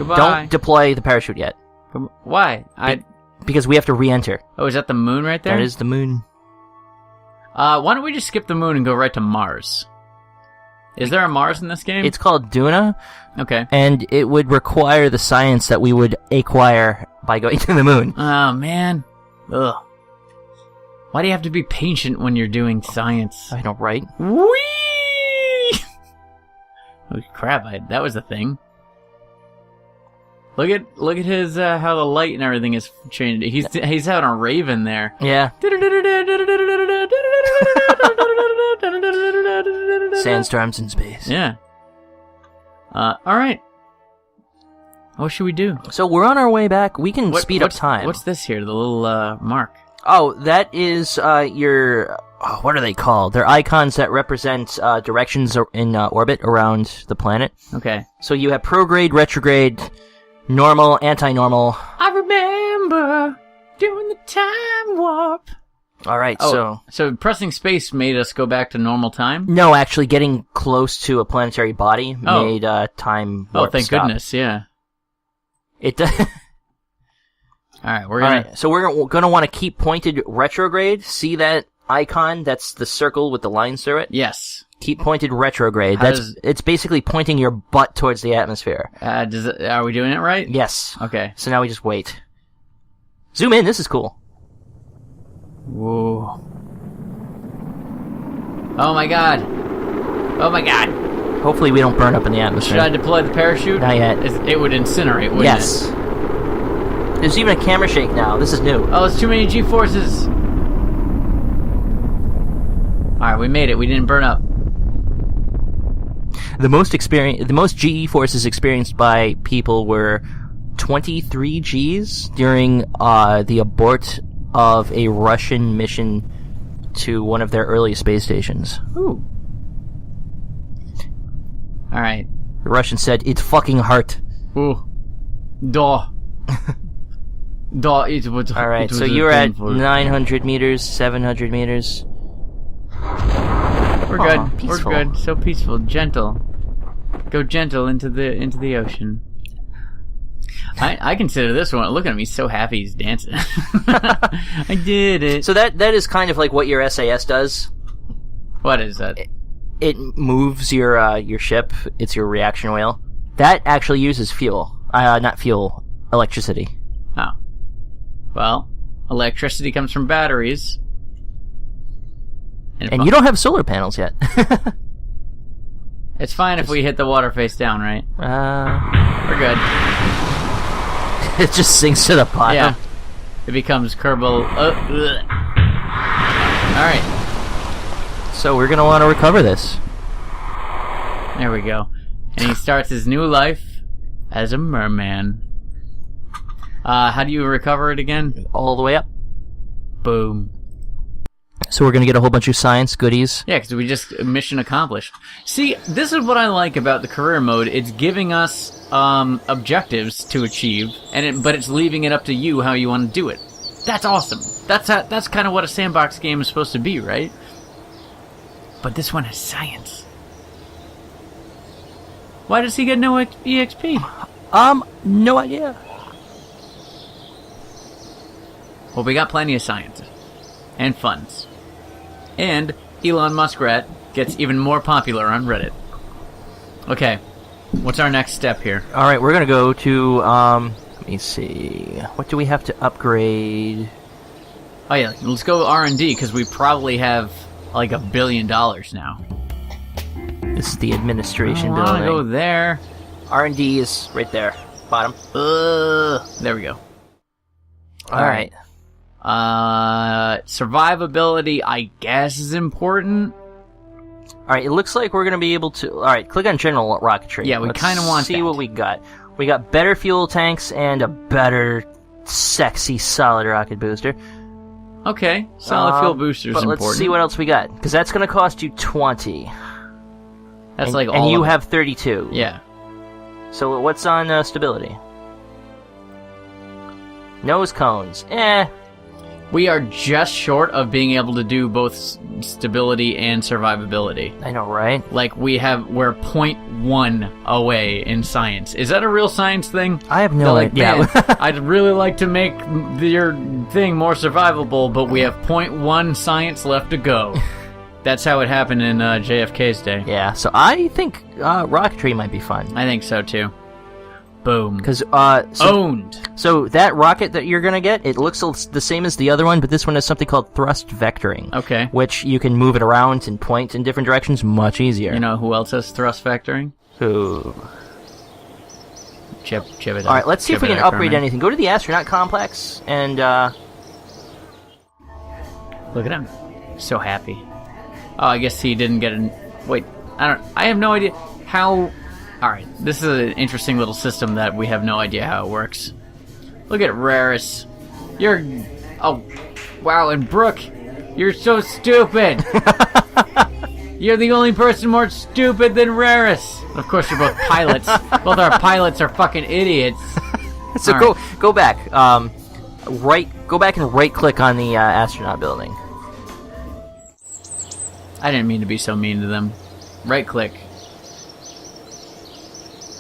Goodbye. Don't deploy the parachute yet. Why? Because we have to re-enter. Oh, is that the moon right there? That is the moon. Why don't we just skip the moon and go right to Mars? Is there a Mars in this game? It's called Duna. Okay. And it would require the science that we would acquire by going to the moon. Oh, man. Ugh. Why do you have to be patient when you're doing science? I know, right? Whee! Oh, crap, that was a thing. Look at his, how the light and everything is changed. He's out on Raven there. Yeah. Sandstorms in space. Yeah. Alright. What should we do? So we're on our way back. We can speed up time. What's this here? The little, mark. Oh, that is, your... Oh, what are they called? They're icons that represent, directions in orbit around the planet. Okay. So you have prograde, retrograde, normal, anti-normal. I remember doing the time warp. Alright, So pressing space made us go back to normal time? No, actually getting close to a planetary body made time warp thank stop. goodness, yeah. It does... Alright, we're gonna... Alright, so we're gonna want to keep pointed retrograde. See that icon? That's the circle with the lines through it? Yes. Keep pointed retrograde. It's basically pointing your butt towards the atmosphere. Are we doing it right? Yes. Okay. So now we just wait. Zoom in, this is cool. Whoa. Oh my god. Oh my god. Hopefully we don't burn up in the atmosphere. Should I deploy the parachute? Not yet. It would incinerate, wouldn't yes. it? There's even a camera shake now. This is new. Oh, it's too many G-forces. Alright, we made it. We didn't burn up. The most GE forces experienced by people were 23 Gs during the abort of a Russian mission to one of their early space stations. Ooh. Alright. The Russians said, "It's fucking hard." Ooh. Duh. Alright, so you're at 900 meters, 700 meters. We're good. Peaceful. We're good. So peaceful. Gentle. Go gentle into the ocean. I consider this one. Look at him. He's so happy he's dancing. I did it. So that is kind of like what your SAS does. What is that? It moves your ship. It's your reaction wheel. That actually uses fuel. Not fuel. Electricity. Oh. Well, electricity comes from batteries. And you don't have solar panels yet. It's fine if we hit the water face down, right? We're good. It just sinks to the bottom. Yeah. It becomes Kerbal. Alright. So we're gonna want to recover this. There we go. And he starts his new life as a merman. How do you recover it again? All the way up. Boom. So we're gonna get a whole bunch of science goodies. Yeah, because we just mission accomplished. See, this is what I like about the career mode. It's giving us objectives to achieve, but it's leaving it up to you how you want to do it. That's awesome. That's kind of what a sandbox game is supposed to be, right? But this one has science. Why does he get no EXP? No idea. Well, we got plenty of science and funds. And Elon Muskrat gets even more popular on Reddit. Okay, what's our next step here? Alright, we're gonna go to, let me see. What do we have to upgrade? Oh yeah, let's go R&D, because we probably have, like, $1 billion now. This is the administration I building. wanna go there. R&D is right there. Bottom. There we go. Alright. Survivability, I guess, is important. Alright, it looks like we're gonna be able to... Alright, click on general rocketry. Yeah, we kind of want see that. what we got. We got better fuel tanks and a better, sexy, solid rocket booster. Okay, solid fuel booster is important. But let's see what else we got, because that's gonna cost you 20. That's and, like all and you of it. have 32. Yeah. So what's on stability? Nose cones. We are just short of being able to do both stability and survivability. I know, right? Like, we're 0.1 away in science. Is that a real science thing? I have no idea. Man, I'd really like to make your thing more survivable, but we have 0.1 science left to go. That's how it happened in JFK's day. Yeah, so I think rocketry might be fun. I think so, too. Boom. Because, Owned! So that rocket that you're gonna get, it looks the same as the other one, but this one has something called thrust vectoring. Okay. Which you can move it around and point in different directions much easier. You know who else has thrust vectoring? Who? Chibida. Alright, let's see if we can upgrade anything. Go to the astronaut complex, and, Look at him. So happy. Oh, I guess he didn't get Wait, I have no idea how... Alright, this is an interesting little system that we have no idea how it works. Look at Raris. You're... Oh, wow, and Brooke, you're so stupid! You're the only person more stupid than Raris! Of course, you're both pilots. Both our pilots are fucking idiots. So go back. Go back and right-click on the astronaut building. I didn't mean to be so mean to them. Right-click.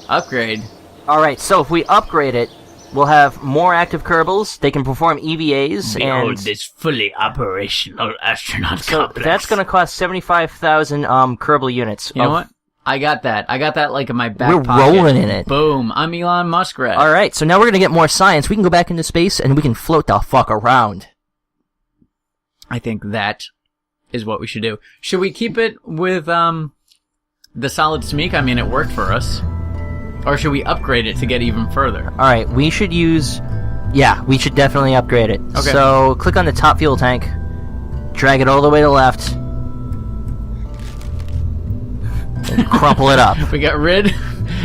Upgrade. Alright, so if we upgrade it, we'll have more active Kerbals, they can perform EVAs, Behold this fully operational astronaut complex. That's gonna cost 75,000 Kerbal units. You know what? I got that. I got that like in my back We're pocket. rolling in it. Boom. I'm Elon Muskrat. Alright, so now we're gonna get more science. We can go back into space and we can float the fuck around. I think that is what we should do. Should we keep it with the solid smeek? I mean, it worked for us. Or should we upgrade it to get even further? Alright, we should use... Yeah, we should definitely upgrade it. Okay. So, click on the top fuel tank. Drag it all the way to the left. And crumple it up. We got rid...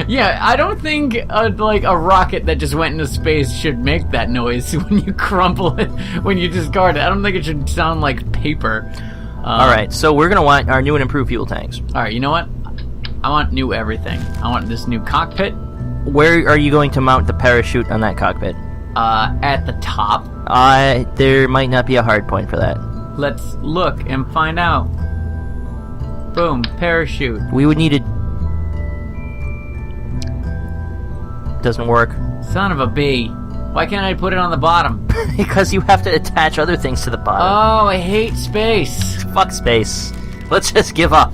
Yeah, I don't think like a rocket that just went into space should make that noise when you crumple it, when you discard it. I don't think it should sound like paper. Alright, so we're gonna want our new and improved fuel tanks. Alright, you know what? I want new everything. I want this new cockpit. Where are you going to mount the parachute on that cockpit? At the top. There might not be a hard point for that. Let's look and find out. Boom, parachute. We would need a... Doesn't work. Son of a bee. Why can't I put it on the bottom? Because you have to attach other things to the bottom. Oh, I hate space. Fuck space. Let's just give up.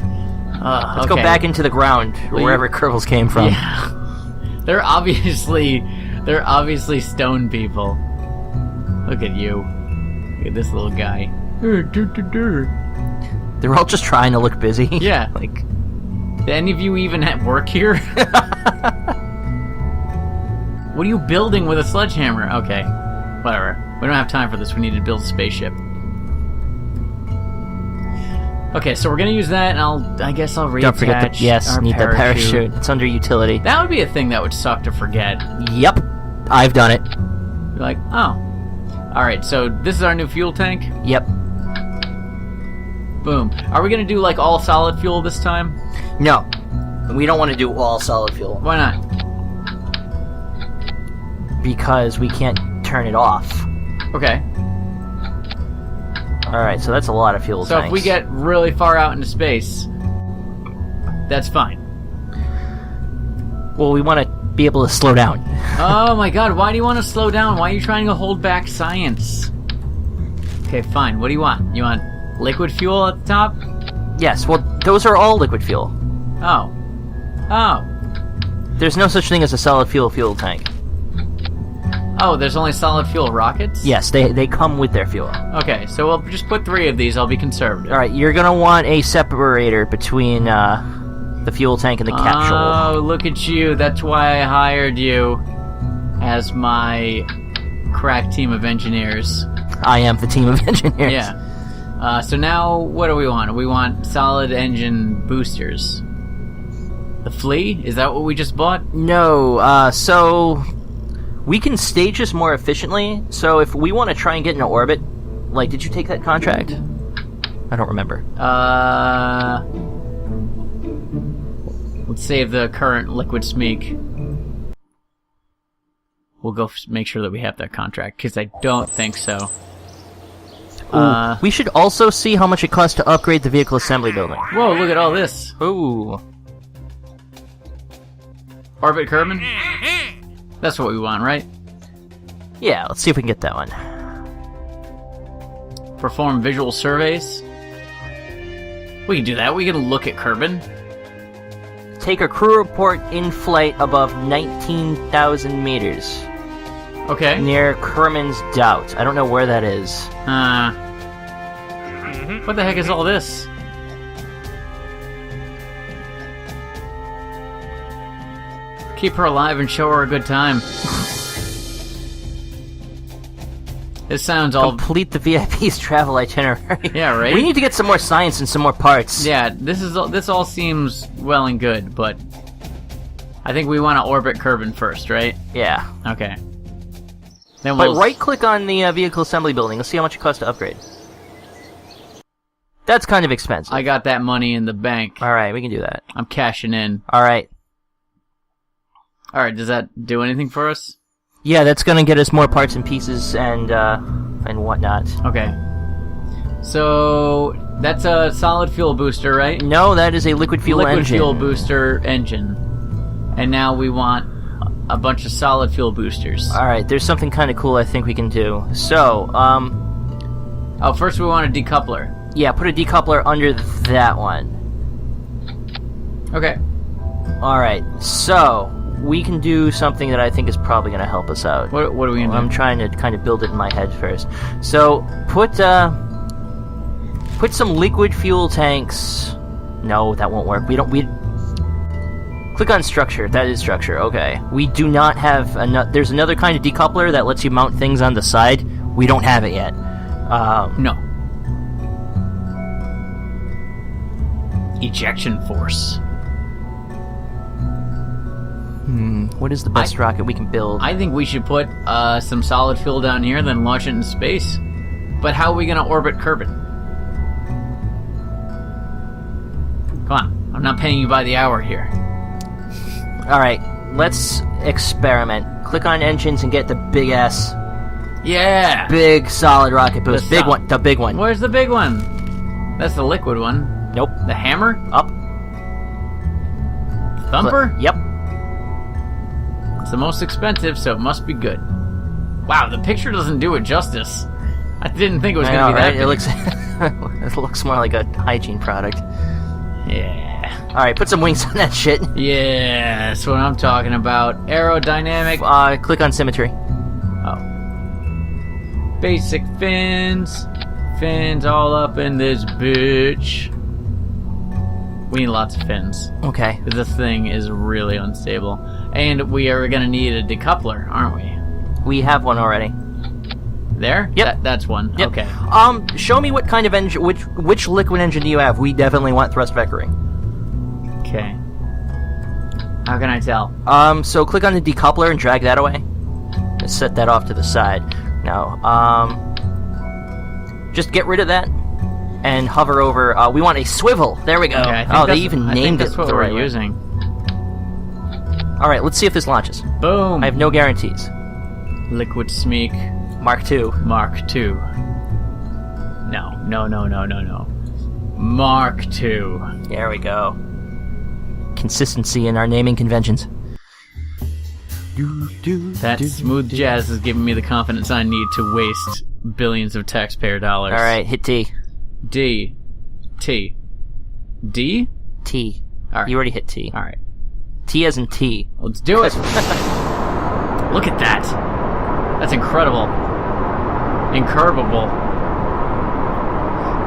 Let's go back into the ground, wherever Kerbals came from. Yeah. They're obviously stone people. Look at you. Look at this little guy. They're all just trying to look busy. Yeah. Like, do any of you even work here? What are you building with a sledgehammer? Okay, whatever. We don't have time for this. We need to build a spaceship. Okay, so we're gonna use that, and I guess I'll reattach. Don't forget need the parachute. It's under utility. That would be a thing that would suck to forget. Yep, I've done it. You're like, oh. Alright, so this is our new fuel tank? Yep. Boom. Are we gonna do, like, all solid fuel this time? No. We don't want to do all solid fuel. Why not? Because we can't turn it off. Okay. Alright, so that's a lot of fuel So tanks. if we get really far out into space, that's fine. Well, we want to be able to slow down. Oh my god, why do you want to slow down? Why are you trying to hold back science? Okay, fine. What do you want? You want liquid fuel at the top? Yes, well, those are all liquid fuel. Oh. Oh. There's no such thing as a solid fuel tank. Oh, there's only solid fuel rockets? Yes, they come with their fuel. Okay, so we'll just put 3 of these. I'll be conservative. Alright, you're gonna want a separator between the fuel tank and the capsule. Oh, look at you. That's why I hired you as my crack team of engineers. I am the team of engineers. Yeah. So now, what do we want? We want solid engine boosters. The flea? Is that what we just bought? No, so... We can stage this more efficiently, so if we want to try and get into orbit... Like, did you take that contract? I don't remember. Let's save the current liquid smeek. We'll go make sure that we have that contract, because I don't think so. We should also see how much it costs to upgrade the vehicle assembly building. Whoa, look at all this. Ooh. Orbit Kerbin? That's what we want, right? Yeah, let's see if we can get that one. Perform visual surveys. We can do that. We can look at Kerbin. Take a crew report in flight above 19,000 meters. Okay. Near Kerman's Doubt. I don't know where that is. What the heck is all this? Keep her alive and show her a good time. This sounds all... Complete the VIP's travel itinerary. Yeah, right? We need to get some more science and some more parts. Yeah, this all seems well and good, but I think we want to orbit Kerbin first, right? Yeah. Okay. Then But right-click on the vehicle assembly building. Let's see how much it costs to upgrade. That's kind of expensive. I got that money in the bank. Alright, we can do that. I'm cashing in. Alright. Alright, does that do anything for us? Yeah, that's gonna get us more parts and pieces and whatnot. Okay. So, that's a solid fuel booster, right? No, that is a liquid fuel engine. Liquid fuel booster engine. And now we want a bunch of solid fuel boosters. Alright, there's something kind of cool I think we can do. So, Oh, first we want a decoupler. yeah, put a decoupler under that one. Okay. Alright, so, we can do something that I think is probably going to help us out. What are we going to do? I'm trying to kind of build it in my head first. So, put some liquid fuel tanks... No, that won't work. Click on structure. That is structure. Okay. We do not have... There's another kind of decoupler that lets you mount things on the side. We don't have it yet. No. Ejection force. What is the best rocket we can build? I think we should put some solid fuel down here, then launch it in space. But how are we going to orbit Kerbin? Come on. I'm not paying you by the hour here. Alright, let's experiment. Click on engines and get the big ass... Yeah! Big solid rocket boost. Big one. The big one. Where's the big one? That's the liquid one. Nope. The hammer? Up. Thumper? Yep. It's the most expensive, so it must be good. Wow, the picture doesn't do it justice. I didn't think it was going to be that big. It looks... it looks more like a hygiene product. Yeah. Alright, put some wings on that shit. Yeah, that's what I'm talking about. Aerodynamic. Click on symmetry. Oh. Basic fins. Fins all up in this bitch. We need lots of fins. Okay. This thing is really unstable. And we are going to need a decoupler, aren't we? We have one already. There? Yep. That's one. Yep. Okay. Show me what kind of engine, which liquid engine do you have? We definitely want thrust vectoring. Okay. How can I tell? So click on the decoupler and drag that away. Let's set that off to the side. Now, just get rid of that and hover over. We want a swivel. There we go. Okay, They even named it. That's what we're using. All right, let's see if this launches. Boom. I have no guarantees. Liquid Smeek. Mark II. Mark II. No. Mark II. There we go. Consistency in our naming conventions. That smooth jazz is giving me the confidence I need to waste billions of taxpayer dollars. Alright, hit T. D. T. D? T. Alright. You already hit T. Alright. T as in T. Let's do it! Look at that! That's incredible. Incurbable.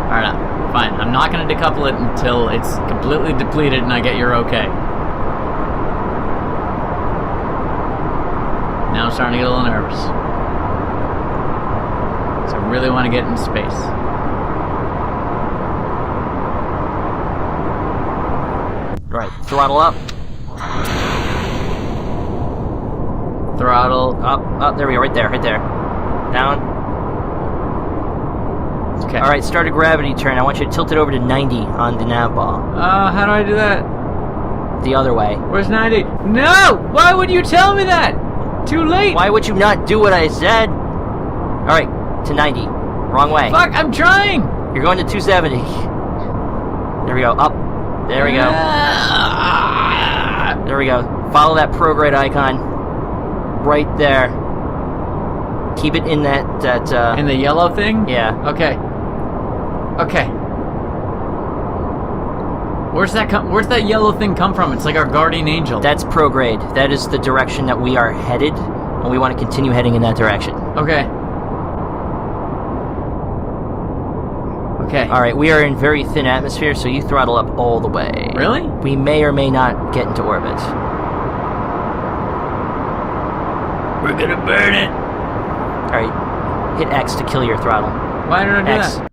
Alright, fine. I'm not going to decouple it until it's completely depleted and I get your okay. Now I'm starting to get a little nervous. So I really want to get in space. Right, throttle up. Throttle. Up, there we go, right there. Down. Okay. Alright, start a gravity turn. I want you to tilt it over to 90 on the nav ball. How do I do that? The other way. Where's 90? No! Why would you tell me that? Too late! Why would you not do what I said? Alright, to 90. Wrong way. Fuck, I'm trying! You're going to 270. There we go. Up. There we go. There we go. Follow that prograde icon. Right there. Keep it in that In the yellow thing? Yeah. Okay. Where's that yellow thing come from? It's like our guardian angel. That's prograde. That is the direction that we are headed, and we want to continue heading in that direction. Okay. Okay. Alright, we are in very thin atmosphere, so you throttle up all the way. Really? We may or may not get into orbit. We're gonna burn it. Alright, hit X to kill your throttle. Why did I do X. that?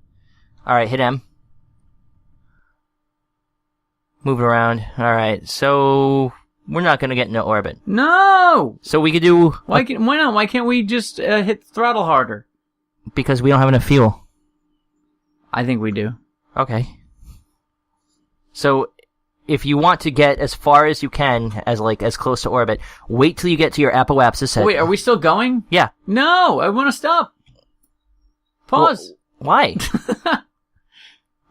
Alright, hit M. Move it around. Alright, so we're not going to get into orbit. No! So we could do... Why not? Why can't we just hit the throttle harder? Because we don't have enough fuel. I think we do. Okay. So if you want to get as far as you can, as close to orbit, wait till you get to your apoapsis head. Wait, are we still going? Yeah. No! I want to stop. Pause. Well, why?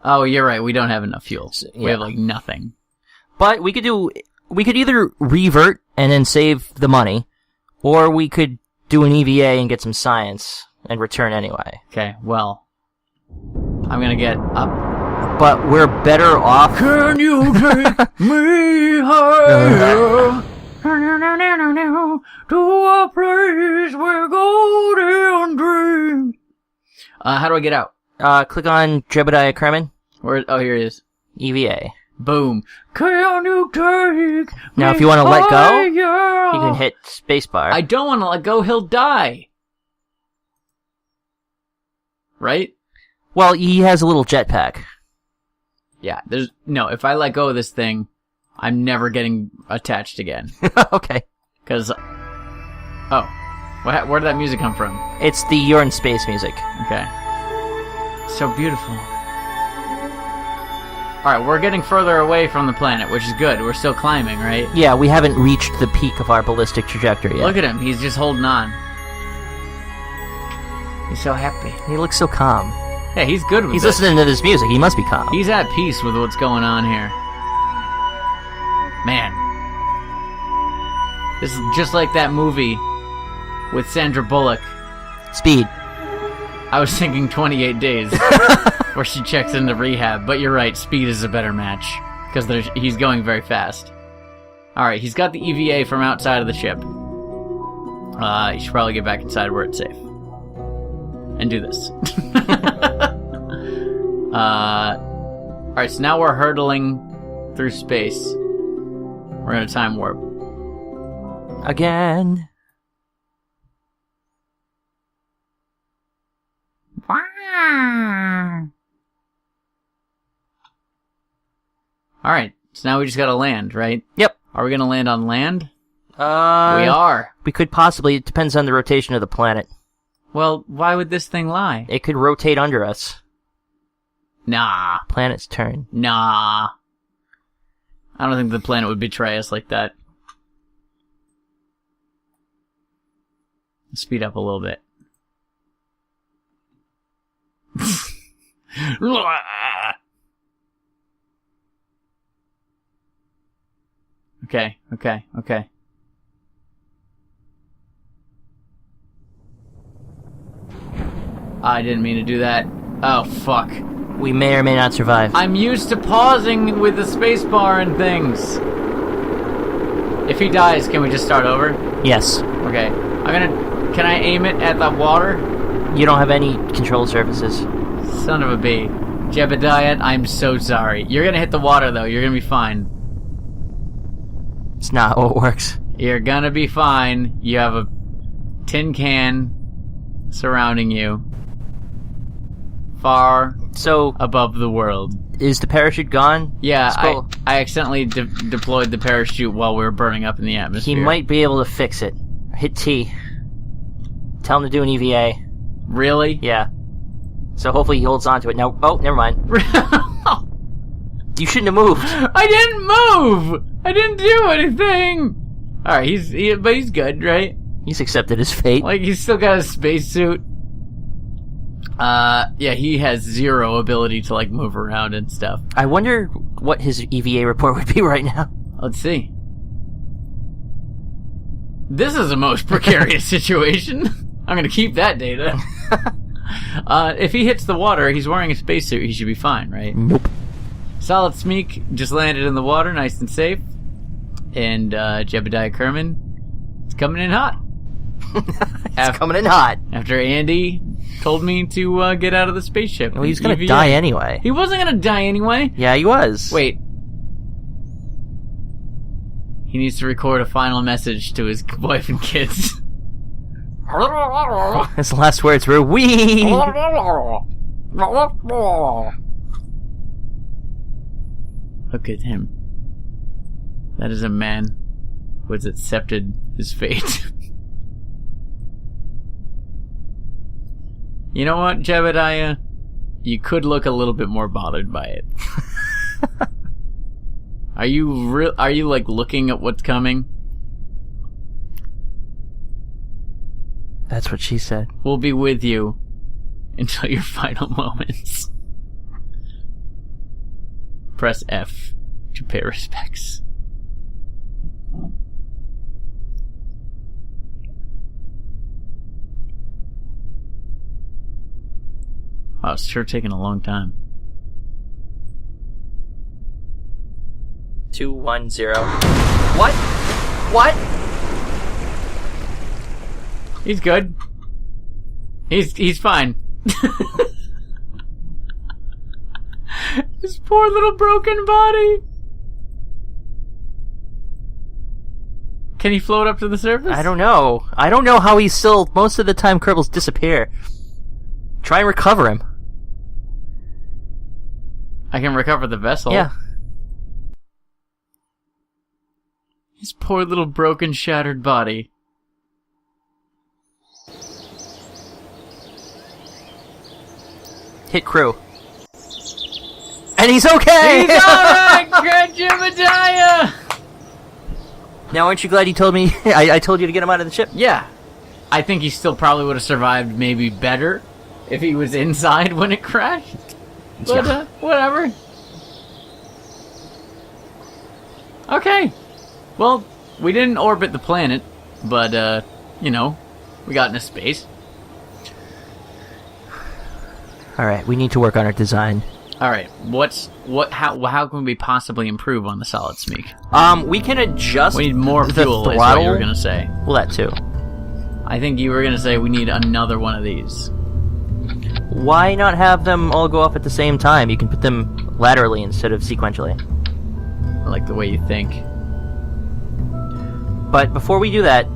Oh, you're right. We don't have enough fuel. Yeah. We have, nothing. But we could either revert and then save the money, or we could do an EVA and get some science and return anyway. Okay, well, I'm gonna get up. But we're better off... Can you take me higher? To a place where golden dreams. How do I get out? Click on Jebediah Kremen. Oh, here it is. EVA. Boom. Can you take Now, me if you want to let go, higher? you can hit spacebar. I don't want to let go. He'll die. Right? Well, he has a little jetpack. Yeah. If I let go of this thing, I'm never getting attached again. Okay. Because... Oh. Where did that music come from? It's the You're in Space music. Okay. So beautiful. Alright, we're getting further away from the planet, which is good. We're still climbing, right? Yeah, we haven't reached the peak of our ballistic trajectory yet. Look at him. He's just holding on. He's so happy. He looks so calm. Yeah, he's good with He's this. listening to this music. He must be calm. He's at peace with what's going on here. Man. This is just like that movie with Sandra Bullock. Speed. I was thinking 28 Days, where she checks into rehab, but you're right, Speed is a better match, because he's going very fast. Alright, he's got the EVA from outside of the ship. You should probably get back inside where it's safe. And do this. Alright, so now we're hurtling through space. We're in a time warp. Again. Alright, so now we just gotta land, right? Yep. Are we gonna land on land? We are. We could possibly. It depends on the rotation of the planet. Well, why would this thing lie? It could rotate under us. Nah. Planet's turn. Nah. I don't think the planet would betray us like that. Speed up a little bit. Okay. I didn't mean to do that. Oh, fuck. We may or may not survive. I'm used to pausing with the spacebar and things. If he dies, can we just start over? Yes. Okay. Can I aim it at the water? You don't have any control surfaces. Son of a bee. Jebediah, I'm so sorry. You're gonna hit the water, though. You're gonna be fine. It's not how it works. You're gonna be fine. You have a tin can surrounding you. Far above the world. Is the parachute gone? Yeah, I accidentally deployed the parachute while we were burning up in the atmosphere. He might be able to fix it. Hit T. Tell him to do an EVA. Really? Yeah. So hopefully he holds on to it. No. Oh, never mind. You shouldn't have moved. I didn't move! I didn't do anything! Alright, but he's good, right? He's accepted his fate. Like, he's still got his spacesuit. Yeah, he has zero ability to, like, move around and stuff. I wonder what his EVA report would be right now. Let's see. This is a most precarious situation. I'm gonna keep that data. If he hits the water, he's wearing a spacesuit, he should be fine, right? Nope. Solid Smeek just landed in the water, nice and safe. And, Jebediah Kerman, it's coming in hot. It's coming in hot. After Andy told me to, get out of the spaceship. Well, he's gonna die anyway. He wasn't gonna die anyway. Yeah, he was. Wait. He needs to record a final message to his wife and kids. His last words were, "Wee." Look at him. That is a man who has accepted his fate. You know what, Jebediah? You could look a little bit more bothered by it. Are you like looking at what's coming? That's what she said. We'll be with you until your final moments. Press F to pay respects. Wow, it's sure taking a long time. 210. What? What? He's good. He's fine. His poor little broken body. Can he float up to the surface? I don't know. I don't know how he's still... Most of the time, Kerbals disappear. Try and recover him. I can recover the vessel. Yeah. His poor little broken, shattered body. Hit crew. And he's okay! He's alright! Good Jebediah! Now, aren't you glad you told me... I told you to get him out of the ship? Yeah. I think he still probably would have survived maybe better if he was inside when it crashed. But, Yeah. Whatever. Okay. Well, we didn't orbit the planet, but, you know, we got into space. Alright, we need to work on our design. Alright, how can we possibly improve on the Solid Smeek? We can adjust... We need more the fuel, is what you were gonna say. Well, that too. I think you were gonna say we need another one of these. Why not have them all go off at the same time? You can put them laterally instead of sequentially. I like the way you think. But before we do that,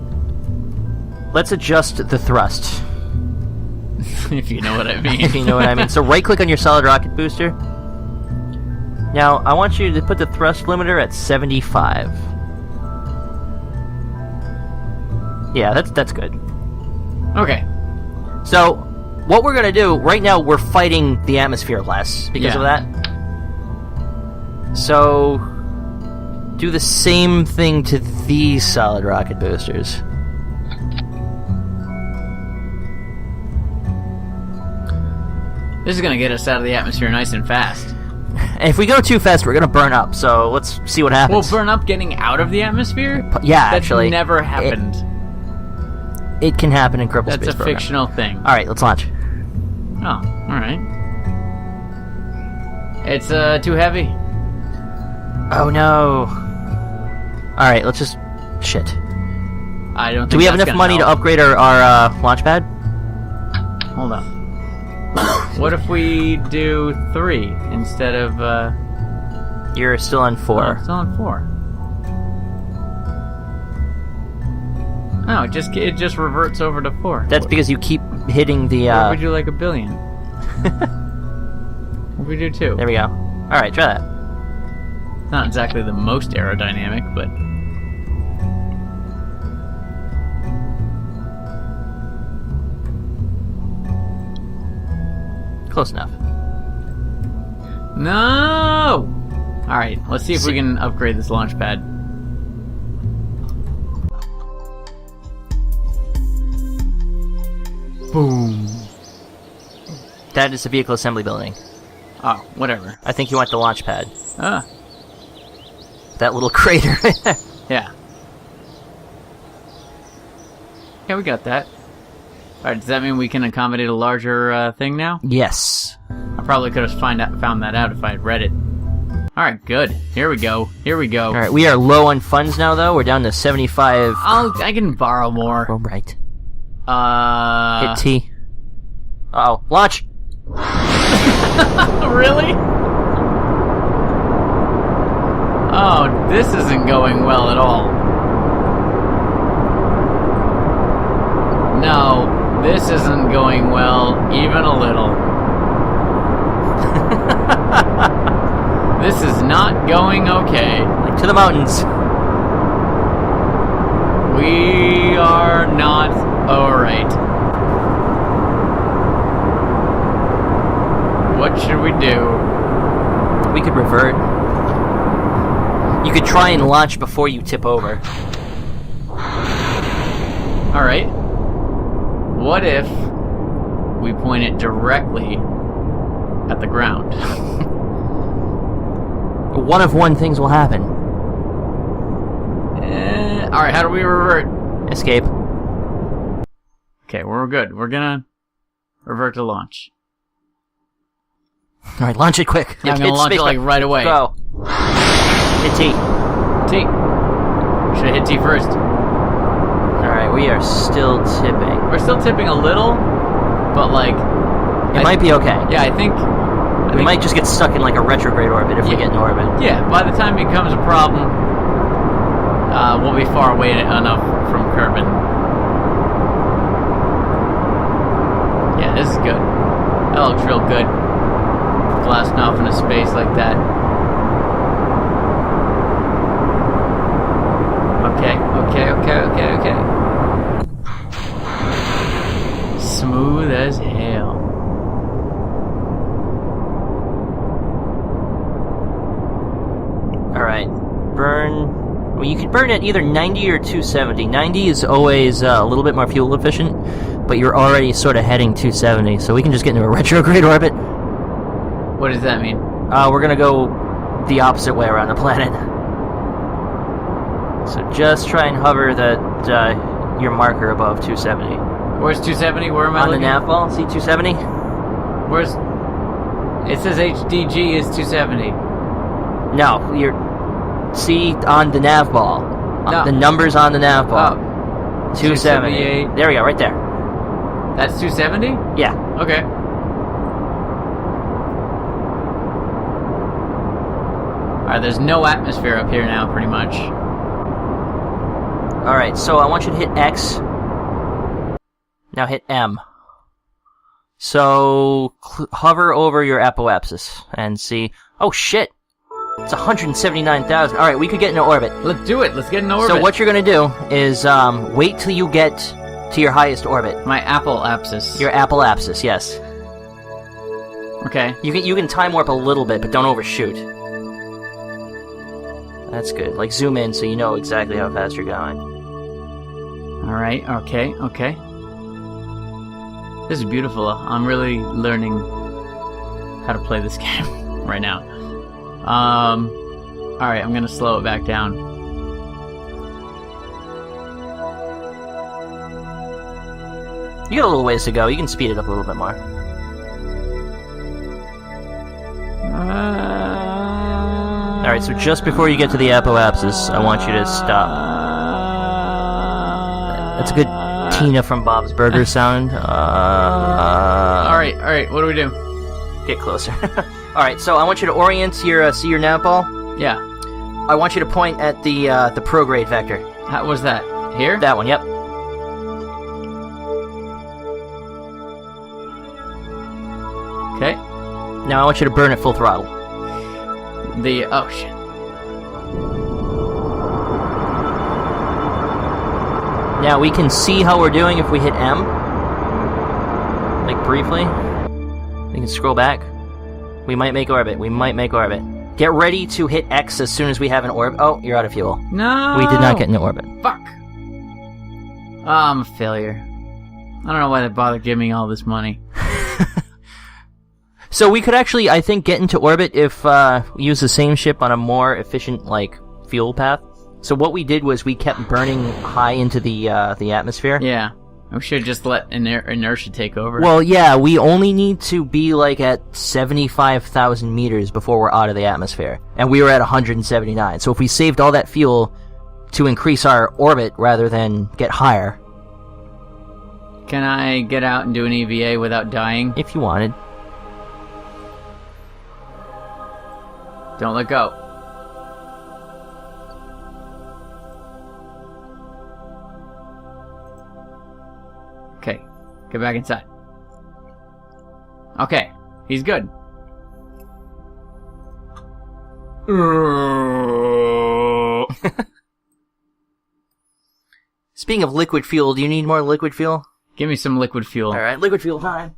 let's adjust the thrust. If you know what I mean. If you know what I mean. So right-click on your solid rocket booster. Now, I want you to put the thrust limiter at 75. Yeah, that's good. Okay. So, what we're gonna do, right now we're fighting the atmosphere less because of that. So, do the same thing to these solid rocket boosters. This is gonna get us out of the atmosphere nice and fast. And if we go too fast, we're gonna burn up, so let's see what happens. Well, burn up getting out of the atmosphere? Yeah, That's actually. never happened. It can happen in Kerbal That's Space a Program. fictional thing. Alright, let's launch. Oh, alright. It's, too heavy. Oh no. Alright, let's just... Shit. I don't think Do we have that's enough gonna money to help. upgrade our launch pad? Hold on. What if we do 3 instead of, You're still on 4. Oh, it's on 4. No, it just reverts over to 4. That's because you keep hitting the, What if we do like 1 billion? What if we do 2? There we go. Alright, try that. It's not exactly the most aerodynamic, but... Close enough. No! Alright, let's see if we can upgrade this launch pad. Boom. That is the vehicle assembly building. Oh, whatever. I think you want the launch pad. Ah, That little crater. yeah. Yeah, we got that. Alright, does that mean we can accommodate a larger thing now? Yes. I probably could have found that out if I had read it. Alright, good. Here we go. Alright, we are low on funds now, though. We're down to 75. I can borrow more. Oh, right. Hit T. Uh-oh. Launch! Really? Oh, this isn't going well at all. No, this isn't going well, even a little. This is not going okay. Like to the mountains. We are not alright. What should we do? We could revert. You could try and launch before you tip over. Alright. What if we point it directly at the ground? One of one things will happen. Alright, how do we revert? Escape. Okay, we're good. We're gonna revert to launch. Alright, launch it quick. I'm gonna launch it like right away. Go. Hit T. T. Should have hit T first. Alright, we are still tipping. We're still tipping a little, but like... It might be okay. Yeah, I think... We might just get stuck in like a retrograde orbit if we get in orbit. Yeah, by the time it becomes a problem, we'll be far away enough from Kerbal. Yeah, this is good. That looks real good. Blasting off into space like that. Okay. Smooth as hell. Alright, burn... Well, you could burn at either 90 or 270. 90 is always a little bit more fuel efficient, but you're already sort of heading 270, so we can just get into a retrograde orbit. What does that mean? We're gonna go the opposite way around the planet. So just try and hover your marker above 270. Where's 270? Where am I on looking? The nav ball, see 270? Where's... It says HDG is 270. No, you're... See on the nav ball. No. The numbers on the nav ball. Oh. 270. There we go, right there. That's 270? Yeah. Okay. Alright, there's no atmosphere up here now, pretty much. Alright, so I want you to hit X. Now hit M. So, hover over your apoapsis and see... Oh, shit! It's 179,000. Alright, we could get into orbit. Let's do it. Let's get into orbit. So what you're gonna do is, wait till you get to your highest orbit. My apoapsis. Your apoapsis, yes. Okay. You can time warp a little bit, but don't overshoot. That's good. Like, zoom in so you know exactly how fast you're going. Alright, okay. This is beautiful. I'm really learning how to play this game right now. Alright, I'm gonna slow it back down. You got a little ways to go. You can speed it up a little bit more. Alright, so just before you get to the apoapsis, I want you to stop. That's a good Tina from Bob's Burgers sound. Alright, what do we do? Get closer. Alright, so I want you to orient your, see your nav ball? Yeah. I want you to point at the prograde vector. How was that? Here? That one, yep. Okay. Now I want you to burn at full throttle. Oh shit. Now we can see how we're doing if we hit M. Like briefly. We can scroll back. We might make orbit. Get ready to hit X as soon as we have an orbit. Oh, you're out of fuel. No! We did not get into orbit. Fuck. Oh, I'm a failure. I don't know why they bothered giving me all this money. So we could actually, I think, get into orbit if we use the same ship on a more efficient, fuel path. So what we did was we kept burning high into the atmosphere. Yeah. We should just let inertia take over. Well, yeah, we only need to be, at 75,000 meters before we're out of the atmosphere. And we were at 179. So if we saved all that fuel to increase our orbit rather than get higher... Can I get out and do an EVA without dying? If you wanted. Don't let go. Okay, get back inside. Okay, he's good. Speaking of liquid fuel, do you need more liquid fuel? Give me some liquid fuel. Alright, liquid fuel time.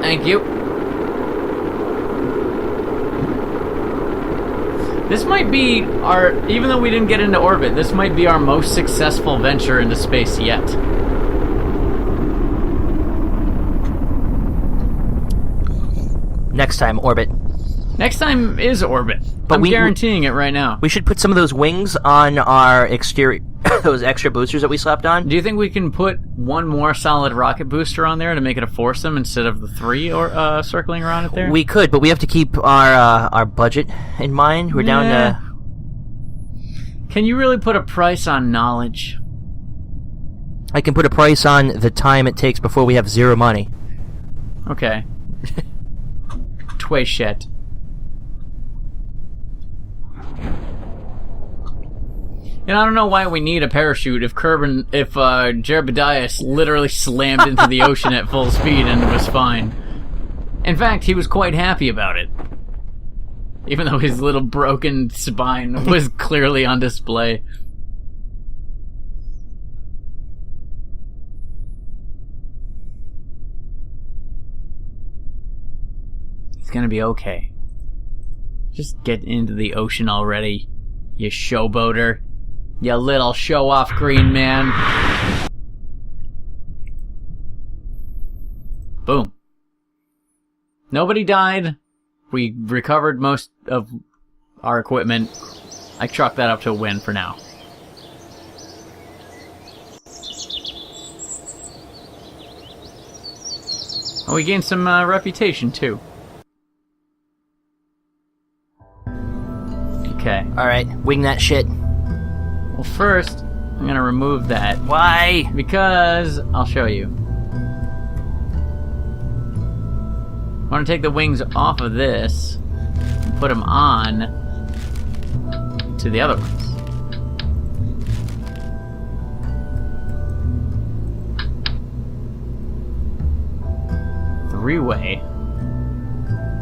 Thank you. This might be even though we didn't get into orbit, this might be our most successful venture into space yet. Next time, orbit. Next time is orbit. But I'm guaranteeing it right now. We should put some of those wings on our exterior, those extra boosters that we slapped on. Do you think we can put one more solid rocket booster on there to make it a foursome instead of the three circling around it there? We could, but we have to keep our budget in mind. We're down to... Can you really put a price on knowledge? I can put a price on the time it takes before we have zero money. Okay. Twayshit. And I don't know why we need a parachute if Jerebediah literally slammed into the ocean at full speed and was fine. In fact, he was quite happy about it. Even though his little broken spine was clearly on display. It's gonna be okay. Just get into the ocean already, you showboater. You little show-off green man. Boom. Nobody died. We recovered most of our equipment. I chalk that up to a win for now. And we gained some reputation, too. Okay. Alright, wing that shit. Well, first, I'm gonna remove that. Why? Because I'll show you. I want to take the wings off of this and put them on to the other ones. Three-way.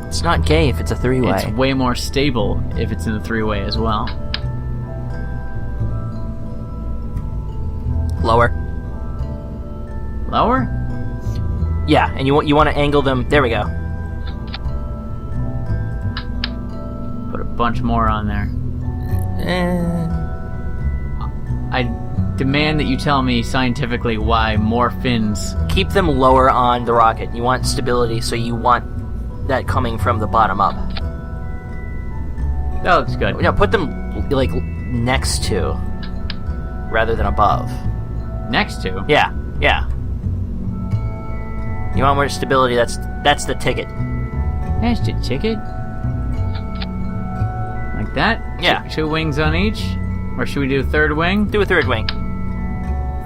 It's not gay if it's a three-way. It's way more stable if it's in the three-way as well. Lower. Lower? Yeah, and you want to angle them. There we go. Put a bunch more on there. I demand that you tell me scientifically why more fins. Keep them lower on the rocket. You want stability, so you want that coming from the bottom up. That looks good. No, put them next to, rather than above. Next to? Yeah. You want more stability, that's the ticket. That's the ticket? Like that? Yeah. Two wings on each? Or should we do a third wing? Do a third wing.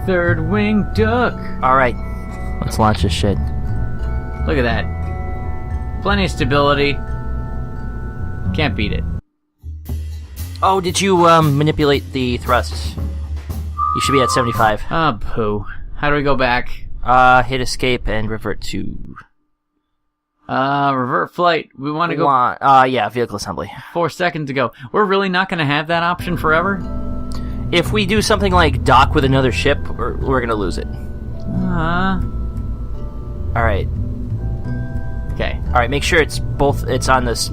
Third wing duck! Alright. Let's launch this shit. Look at that. Plenty of stability. Can't beat it. Oh, did you manipulate the thrusts? You should be at 75. Ah, poo. How do we go back? Hit escape and revert to... Revert flight. We want to go... yeah, vehicle assembly. 4 seconds ago. We're really not going to have that option forever? If we do something like dock with another ship, we're going to lose it. Alright. Okay. Alright, make sure it's on this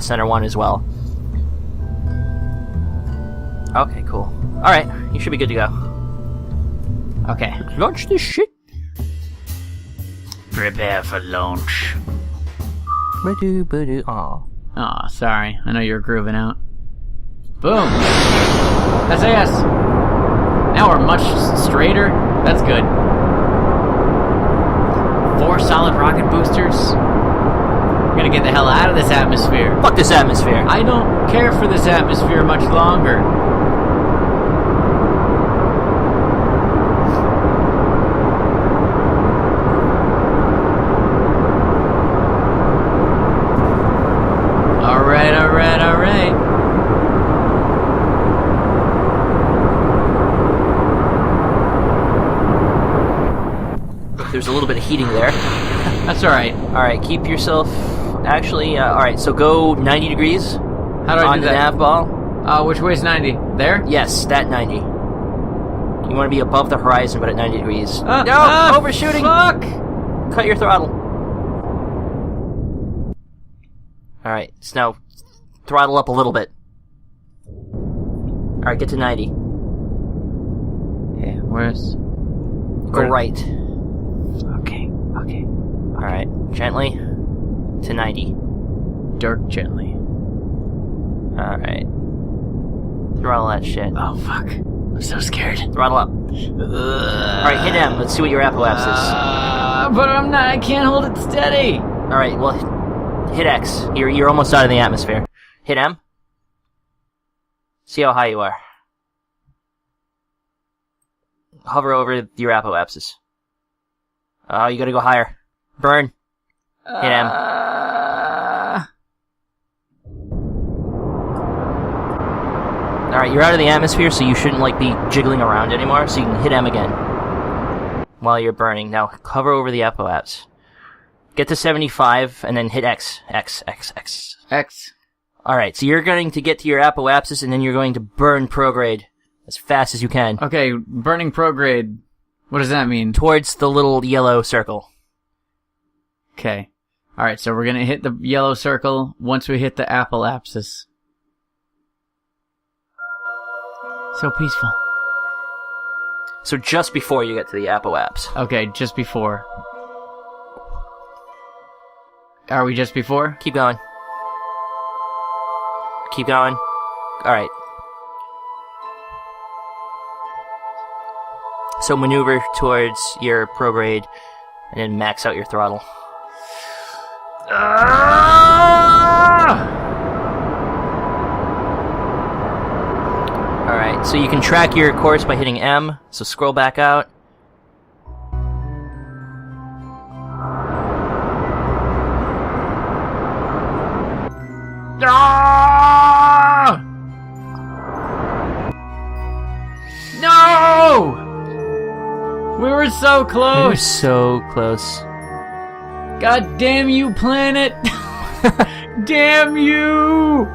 center one as well. Okay, cool. Alright, you should be good to go. Okay. Launch this shit. Prepare for launch. Aw. Aw, sorry. I know you're grooving out. Boom! SAS! Now we're much straighter. That's good. 4 solid rocket boosters. We're gonna get the hell out of this atmosphere. Fuck this atmosphere. I don't care for this atmosphere much longer. Alright. There's a little bit of heating there. That's alright. Alright, keep yourself... Actually, alright, so go 90 degrees. How do I on do the that? nav ball. Which way's 90? There? Yes, that 90. You want to be above the horizon, but at 90 degrees. No! Overshooting! Fuck! Cut your throttle. Alright, so now throttle up a little bit. Alright, get to 90. Okay, where's... Go right. Okay. Alright, gently to 90. Dark gently. Alright. Throttle that shit. Oh, fuck. I'm so scared. Throttle up. Alright, hit M. Let's see what your apoapsis is. But I'm not... I can't hold it steady! Alright, well, hit X. You're almost out of the atmosphere. Hit M. See how high you are. Hover over your apoapsis. Oh, you gotta go higher. Burn. Hit M. Alright, you're out of the atmosphere, so you shouldn't, be jiggling around anymore, so you can hit M again. While you're burning. Now, hover over the apoapsis. Get to 75, and then hit X. X. Alright, so you're going to get to your apoapsis, and then you're going to burn prograde as fast as you can. Okay, burning prograde. What does that mean? Towards the little yellow circle. Okay. Alright, so we're gonna hit the yellow circle once we hit the apoapsis. So peaceful. So just before you get to the apoapsis. Okay, just before. Are we just before? Keep going. Keep going. Alright. So maneuver towards your prograde, and then max out your throttle. Alright, so you can track your course by hitting M, so scroll back out. No! We were so close! We were so close. God damn you, planet! Damn you!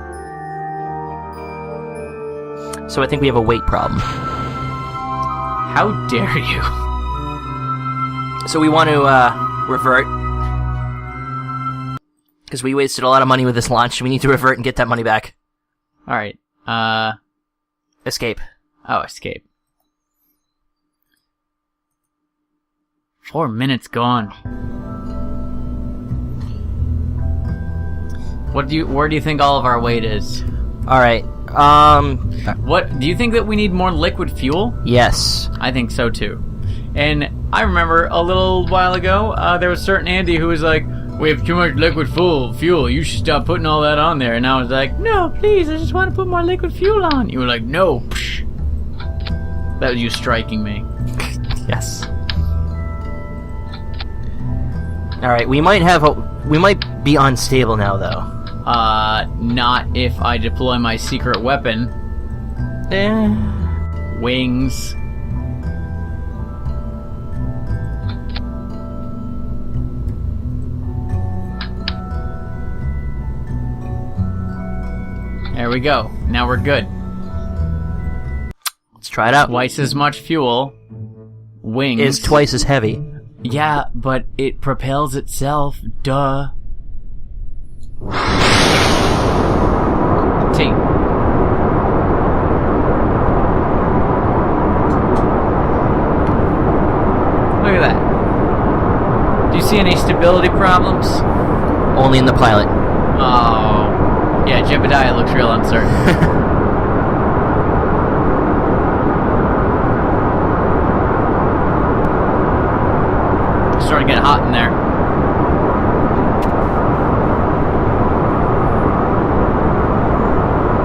So I think we have a weight problem. How dare you? So we want to revert. Because we wasted a lot of money with this launch. We need to revert and get that money back. Alright, Escape. Oh, escape. 4 minutes gone. Where do you think all of our weight is? Alright, What, do you think that we need more liquid fuel? yes. I think so too. And I remember a little while ago, there was a certain Andy who was like, we have too much liquid fuel, you should stop putting all that on there. And I was like, no, please, I just want to put more liquid fuel on. You were like, no, psh. That was you striking me. Yes. Alright, we might be unstable now, though. Not if I deploy my secret weapon. Wings. There we go. Now we're good. Let's try it out. Twice as much fuel. Wings. Is twice as heavy. Yeah, but it propels itself. Duh. T. see any stability problems? Only in the pilot. Oh. Yeah, Jebediah looks real uncertain. It's starting to get hot in there.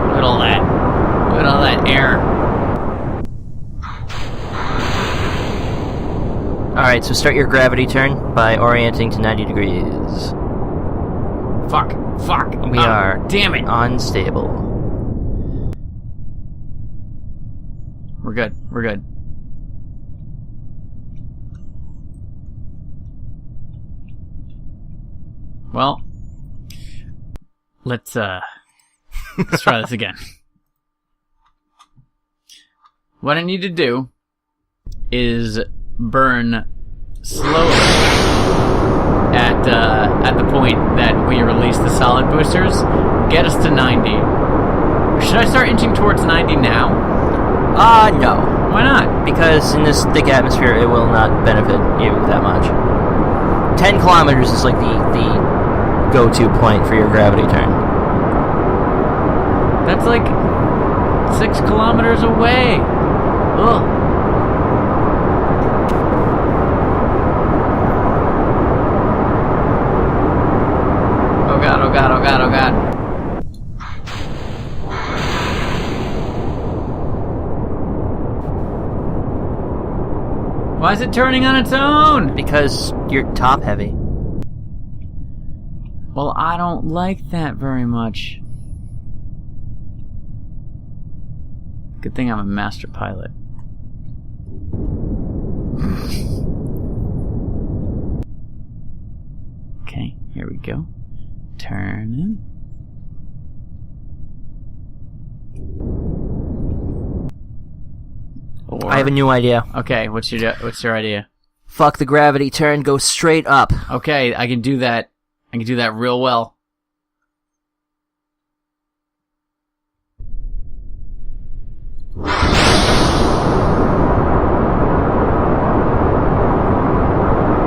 Look at all that. Look at all that air. Alright, so start your gravity turn by orienting to 90 degrees. Fuck. We are damn it. unstable. We're good. Well, let's try this again. What I need to do is burn slowly at the point that we release the solid boosters, get us to 90. Should I start inching towards 90 now? No. Why not? Because in this thick atmosphere, it will not benefit you that much. 10 kilometers is like the go-to point for your gravity turn. That's like 6 kilometers away. Ugh. Oh god. Why is it turning on its own? Because you're top heavy. Well, I don't like that very much. Good thing I'm a master pilot. Okay, here we go. Turn in. Or, I have a new idea. Okay, what's your idea? Fuck the gravity turn, go straight up. Okay, I can do that. I can do that real well.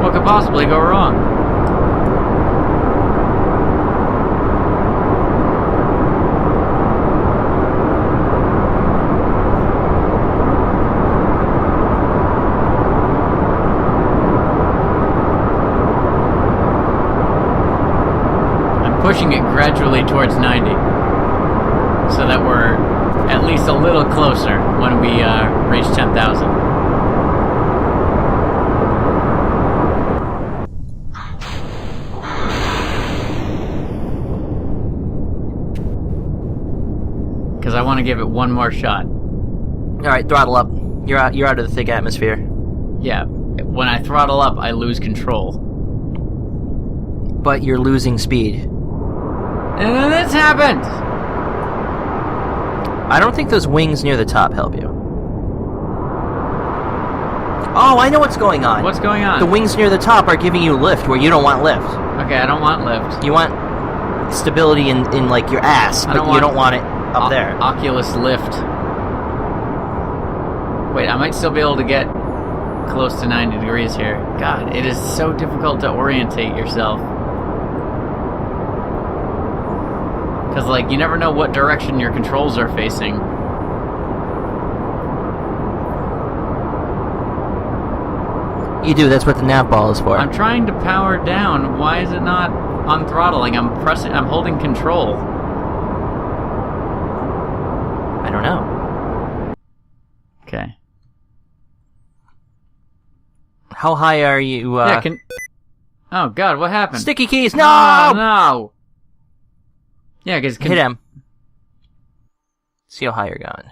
What could possibly go wrong? Pushing it gradually towards 90 so that we're at least a little closer when we reach 10,000. Because I want to give it one more shot. Alright, throttle up. You're out of the thick atmosphere. Yeah, when I throttle up, I lose control. But you're losing speed. And then this happened! I don't think those wings near the top help you. Oh, I know what's going on. What's going on? The wings near the top are giving you lift where you don't want lift. Okay, I don't want lift. You want stability in like your ass, but you don't want it up there. Oculus lift. Wait, I might still be able to get close to 90 degrees here. God, it is so difficult to orientate yourself. Because, like, you never know what direction your controls are facing. You do, that's what the nav ball is for. I'm trying to power down. Why is it not on throttling? I'm holding control. I don't know. Okay. How high are you, Oh, God, what happened? Sticky keys, no! Oh, no! Yeah, because... Hit him. See how high you're going.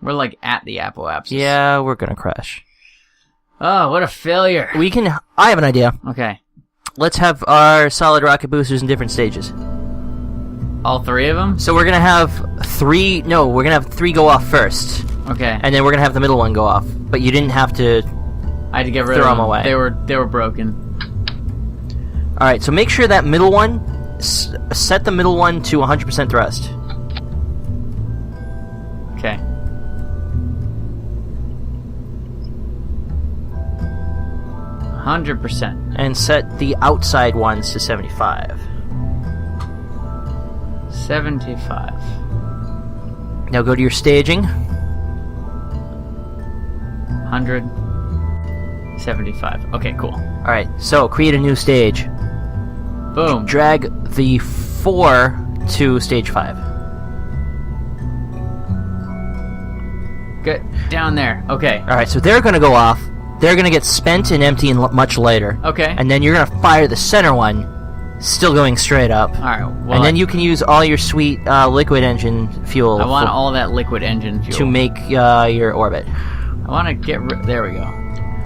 We're, like, at the apoapsis. Yeah, we're gonna crash. Oh, what a failure. I have an idea. Okay. Let's have our solid rocket boosters in different stages. All 3 of them? So we're gonna have 3... No, we're gonna have 3 go off first. Okay. And then we're gonna have the middle one go off. But you didn't have to... I had to get rid of them. Away. They were broken. Alright, so make sure that middle one... set the middle one to 100% thrust. Okay. 100%. And set the outside ones to 75. 75. Now go to your staging. 175. Okay, cool. Alright, so create a new stage. Boom. Drag the 4 to stage 5. Get down there. Okay. Alright, so they're gonna go off. They're gonna get spent and empty and much lighter. Okay. And then you're gonna fire the center one, still going straight up. Alright, well... And then you can use all your sweet liquid engine fuel. I want all that liquid engine fuel. to make your orbit. I want to get rid... There we go.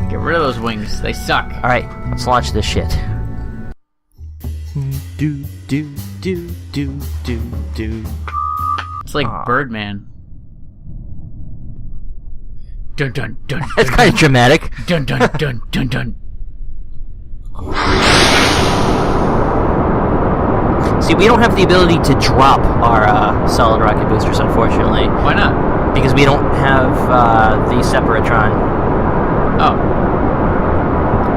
Get rid of those wings. They suck. Alright, let's launch this shit. It's like Birdman. Dun dun dun. That's kind of dramatic. Dun dun dun dun dun. See, we don't have the ability to drop our solid rocket boosters, unfortunately. Why not? Because we don't have the Separatron. Oh.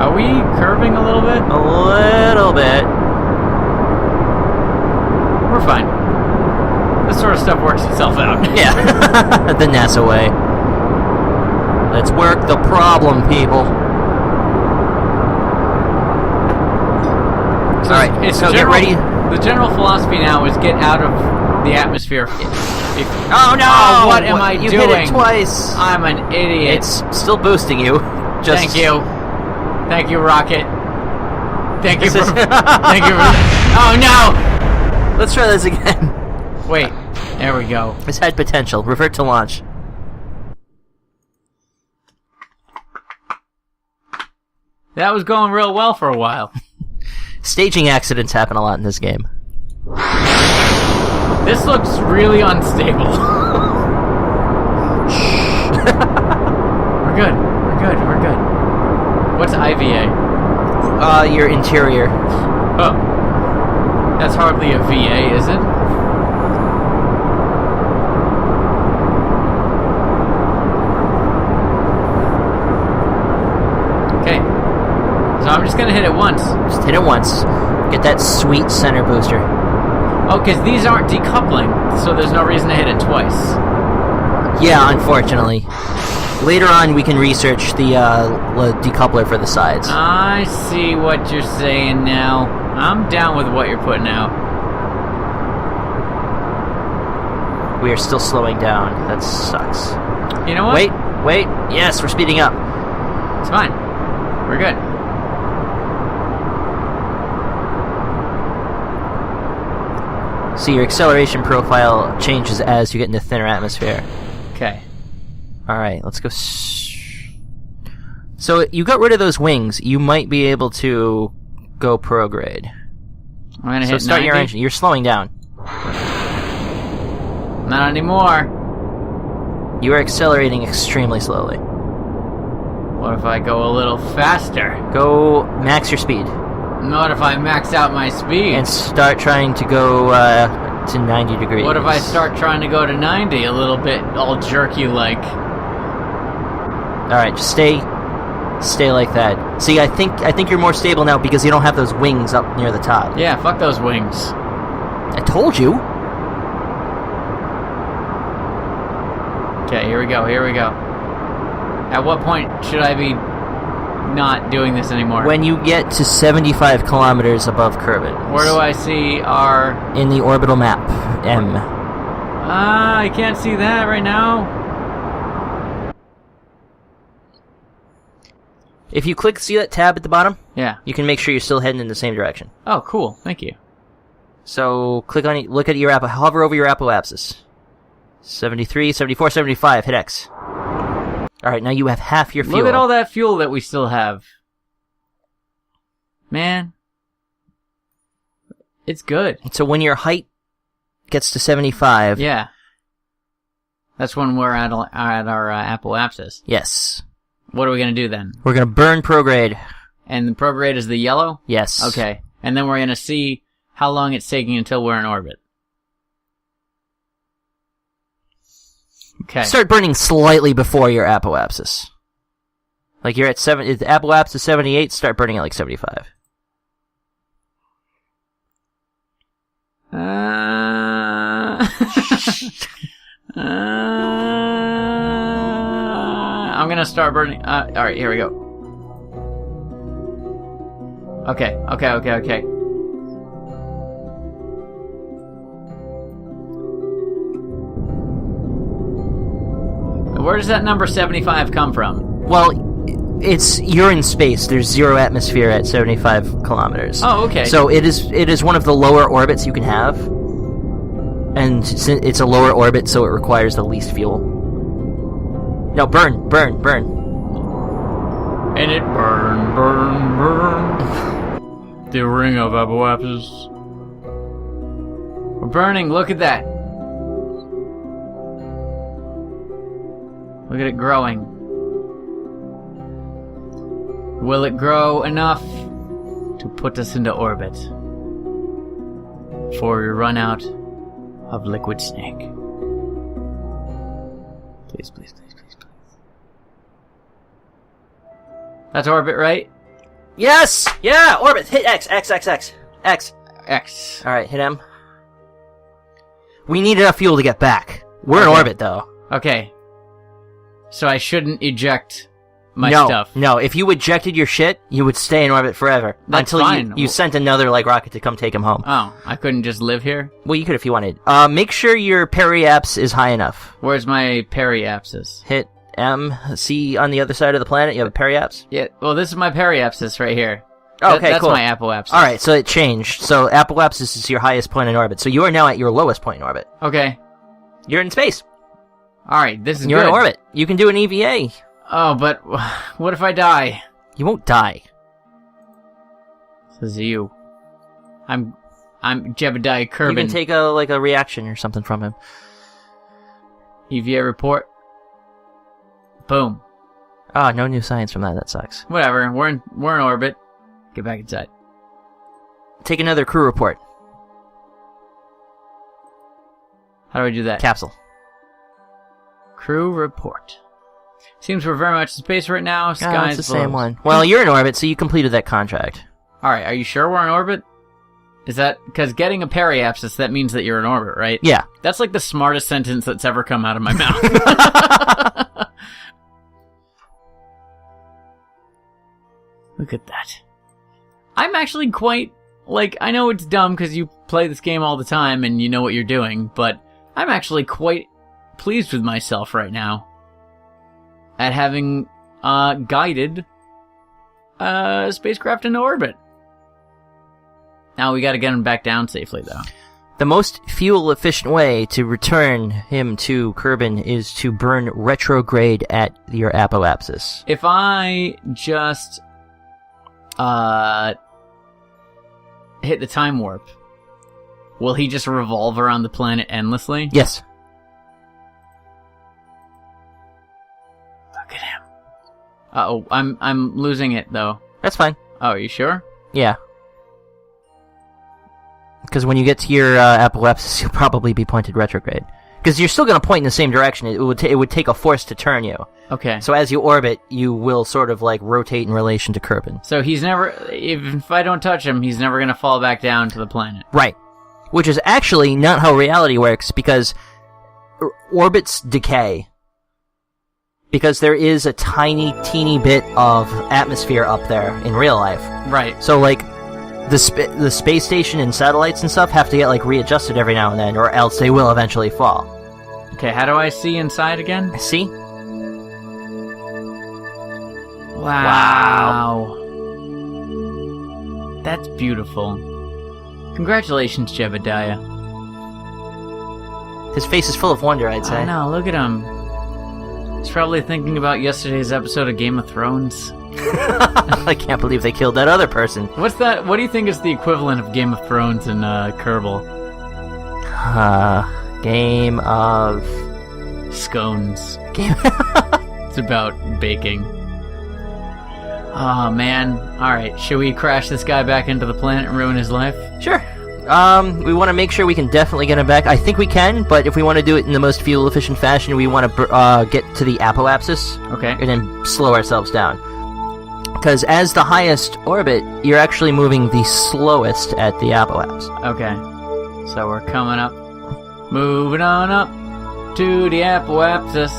Are we curving a little bit? A little bit. We're fine. This sort of stuff works itself out. Yeah. The NASA way. Let's work the problem, people. Alright, so get ready. The general philosophy now is get out of the atmosphere. Oh no! Oh, what am I you doing? hit it twice. I'm an idiot. It's still boosting you. Thank you. Thank you, Rocket. Thank you for... Thank you for... Oh no! Let's try this again. Wait. There we go. This had potential. Revert to launch. That was going real well for a while. Staging accidents happen a lot in this game. This looks really unstable. We're good. We're good. We're good. What's IVA? Your interior. Oh. That's hardly a VA, is it? Okay. So I'm just gonna hit it once. Just hit it once. Get that sweet center booster. Oh, because these aren't decoupling, so there's no reason to hit it twice. Yeah, unfortunately. Later on, we can research the decoupler for the sides. I see what you're saying now. I'm down with what you're putting out. We are still slowing down. That sucks. You know what? Wait. Yes, we're speeding up. It's fine. We're good. See, your acceleration profile changes as you get into thinner atmosphere. Okay. Alright, let's go. So, you got rid of those wings. You might be able to go prograde. I'm gonna So hit start 90. your engine. You're slowing down. Not anymore. You are accelerating extremely slowly. What if I go a little faster? Go max your speed. What if I max out my speed? And start trying to go to 90 degrees. What if I start trying to go to 90 a little bit, all jerky like? Alright, just stay like that. See, I think you're more stable now because you don't have those wings up near the top. Yeah, fuck those wings. I told you. Okay, here we go. At what point should I be not doing this anymore? When you get to 75 kilometers above Kerbal. Where do I see our... In the orbital map, M. I can't see that right now. If you see that tab at the bottom? Yeah. You can make sure you're still heading in the same direction. Oh, cool. Thank you. So, click on it, look at your hover over your apoapsis. 73, 74, 75, hit X. Alright, now you have half your fuel. Look at all that fuel that we still have. Man. It's good. So when your height gets to 75... Yeah. That's when we're at our apoapsis. Yes. What are we going to do then? We're going to burn prograde. And the prograde is the yellow? Yes. Okay. And then we're going to see how long it's taking until we're in orbit. Okay. Start burning slightly before your apoapsis. Like you're at 7. If the apoapsis is 78, start burning at like 75. I'm gonna start burning. Alright, here we go. Okay. Where does that number 75 come from? Well, you're in space. There's 0 atmosphere at 75 kilometers. Oh, okay. So it is one of the lower orbits you can have. And it's a lower orbit, so it requires the least fuel. No, burn. And it burn. The ring of apoapsis. We're burning, look at that. Look at it growing. Will it grow enough to put us into orbit before we run out of liquid snake? Please. That's orbit, right? Yes! Yeah! Orbit! Hit X. X. X. Alright, hit M. We need enough fuel to get back. We're in orbit, though. Okay. So I shouldn't eject my stuff. No, if you ejected your shit, you would stay in orbit forever. That's until fine. you sent another rocket to come take him home. Oh, I couldn't just live here? Well, you could if you wanted. Make sure your periapse is high enough. Where's my periapsis? Hit M. See on the other side of the planet, you have a periapse? Yeah, well, this is my periapsis right here. Oh, okay, that's cool. my apoapsis. Alright, so it changed. So apoapsis is your highest point in orbit. So you are now at your lowest point in orbit. Okay. You're in space. Alright, this is You're good. in orbit. You can do an EVA. Oh, but what if I die? You won't die. Says you. I'm Jebediah Kerbin. You can take a reaction or something from him. EVA report. Boom. Ah, no new science from that. That sucks. Whatever. We're in orbit. Get back inside. Take another crew report. How do I do that? Capsule. Crew report. Seems we're very much in space right now. Sky's it's the same one. Well, you're in orbit, so you completed that contract. Alright, are you sure we're in orbit? Is that... Because getting a periapsis, that means that you're in orbit, right? Yeah. That's like the smartest sentence that's ever come out of my mouth. Look at that. I'm actually quite... I know it's dumb because you play this game all the time and you know what you're doing, but I'm actually quite pleased with myself right now at having guided a spacecraft into orbit. Now we gotta get him back down safely, though. The most fuel-efficient way to return him to Kerbin is to burn retrograde at your apoapsis. If I just hit the time warp, will he just revolve around the planet endlessly? Yes. Look at him. Uh-oh, I'm losing it, though. That's fine. Oh, are you sure? Yeah. Because when you get to your apoapsis, you'll probably be pointed retrograde. Because you're still going to point in the same direction. It would take a force to turn you. Okay. So as you orbit, you will sort of rotate in relation to Kerbin. So he's never... If I don't touch him, he's never going to fall back down to the planet. Right. Which is actually not how reality works, because orbits decay. Because there is a tiny, teeny bit of atmosphere up there in real life. Right. So, the space station and satellites and stuff have to get, readjusted every now and then, or else they will eventually fall. Okay, how do I see inside again? See? Wow. That's beautiful. Congratulations, Jebediah. His face is full of wonder, I'd say. I know, look at him. He's probably thinking about yesterday's episode of Game of Thrones. I can't believe they killed that other person. What's that? What do you think is the equivalent of Game of Thrones in Kerbal? Game of... Scones. It's about baking. Oh, man. Alright, should we crash this guy back into the planet and ruin his life? Sure. We want to make sure we can definitely get him back. I think we can, but if we want to do it in the most fuel-efficient fashion, we want to get to the apoapsis. Okay. And then slow ourselves down. Because as the highest orbit, you're actually moving the slowest at the apoapse. Okay. So we're coming up. Moving on up to the apoapsis.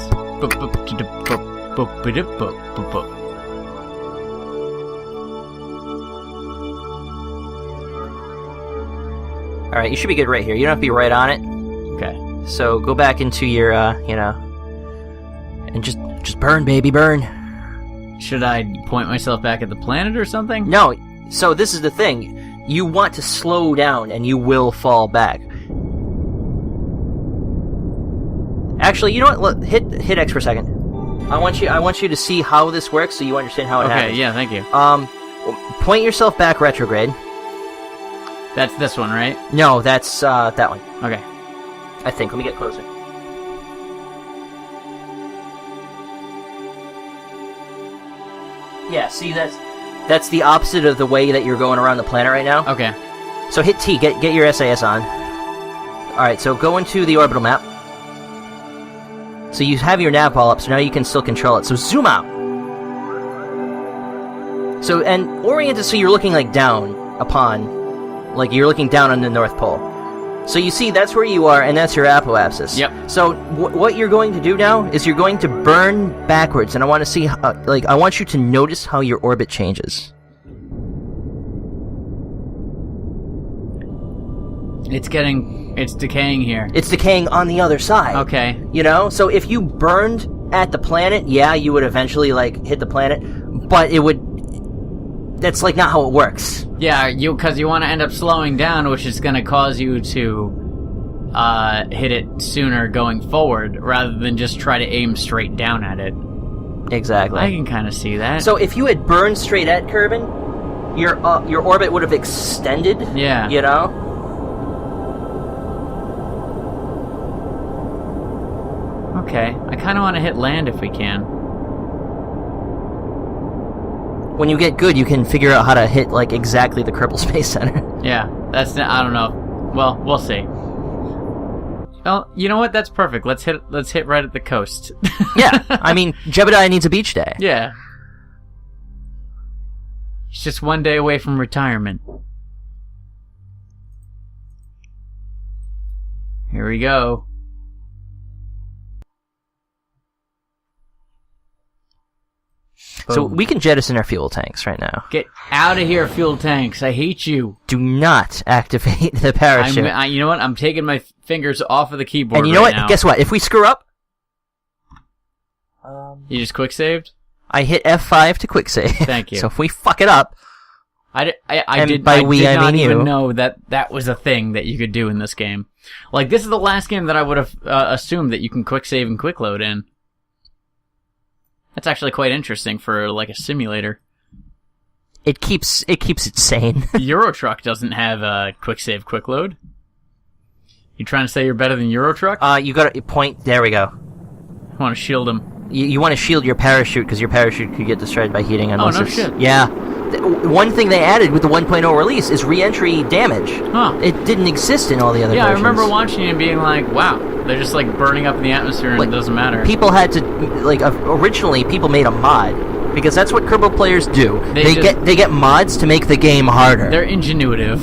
Alright, you should be good right here. You don't have to be right on it. Okay. So go back into your, and just burn, baby, burn. Should I point myself back at the planet or something? No, so this is the thing. You want to slow down, and you will fall back. Actually, you know what? Hit X for a second. I want you to see how this works, so you understand how it happens. Okay, yeah, thank you. Point yourself back retrograde. That's this one, right? No, that's that one. Okay. I think. Let me get closer. Yeah, see, that's the opposite of the way that you're going around the planet right now. Okay. So hit T, get your SAS on. Alright, so go into the orbital map. So you have your nav ball up, so now you can still control it. So zoom out. So, and orient it so you're looking like down upon, like you're looking down on the North Pole. So you see, that's where you are, and that's your apoapsis. Yep. So what you're going to do now is you're going to burn backwards, and I want to see, I want you to notice how your orbit changes. It's decaying here. It's decaying on the other side. Okay. You know? So if you burned at the planet, yeah, you would eventually, hit the planet, but it would... That's, not how it works. Yeah, because you want to end up slowing down, which is going to cause you to hit it sooner going forward, rather than just try to aim straight down at it. Exactly. I can kind of see that. So if you had burned straight at Kerbal, your orbit would have extended. Yeah. You know? Okay. I kind of want to hit land if we can. When you get good, you can figure out how to hit, exactly the Kerbal Space Center. Yeah, I don't know. Well, we'll see. Well, you know what? That's perfect. Let's hit right at the coast. Yeah, I mean, Jebediah needs a beach day. Yeah. He's just one day away from retirement. Here we go. So Boom. we can jettison our fuel tanks right now. Get out of here, fuel tanks. I hate you. Do not activate the parachute. You know what? I'm taking my fingers off of the keyboard and you know what? now. Guess what? If we screw up... You just quick saved? I hit F5 to quick save. Thank you. So if we fuck it up... I did by not mean even you. know that was a thing that you could do in this game. This is the last game that I would have assumed that you can quick save and quick load in. That's actually quite interesting for a simulator. It keeps it sane. Euro Truck doesn't have a quick save, quick load. You trying to say you're better than Euro Truck? You got to point. There we go. I want to shield him. You want to shield your parachute because your parachute could get destroyed by heating. Oh, no shit. Yeah. One thing they added with the 1.0 release is re-entry damage. Huh. It didn't exist in all the other versions. I remember watching it and being like, wow, they're just burning up in the atmosphere and it doesn't matter. People had to, originally people made a mod because that's what Kerbal players do. They get mods to make the game harder. They're ingenuitive.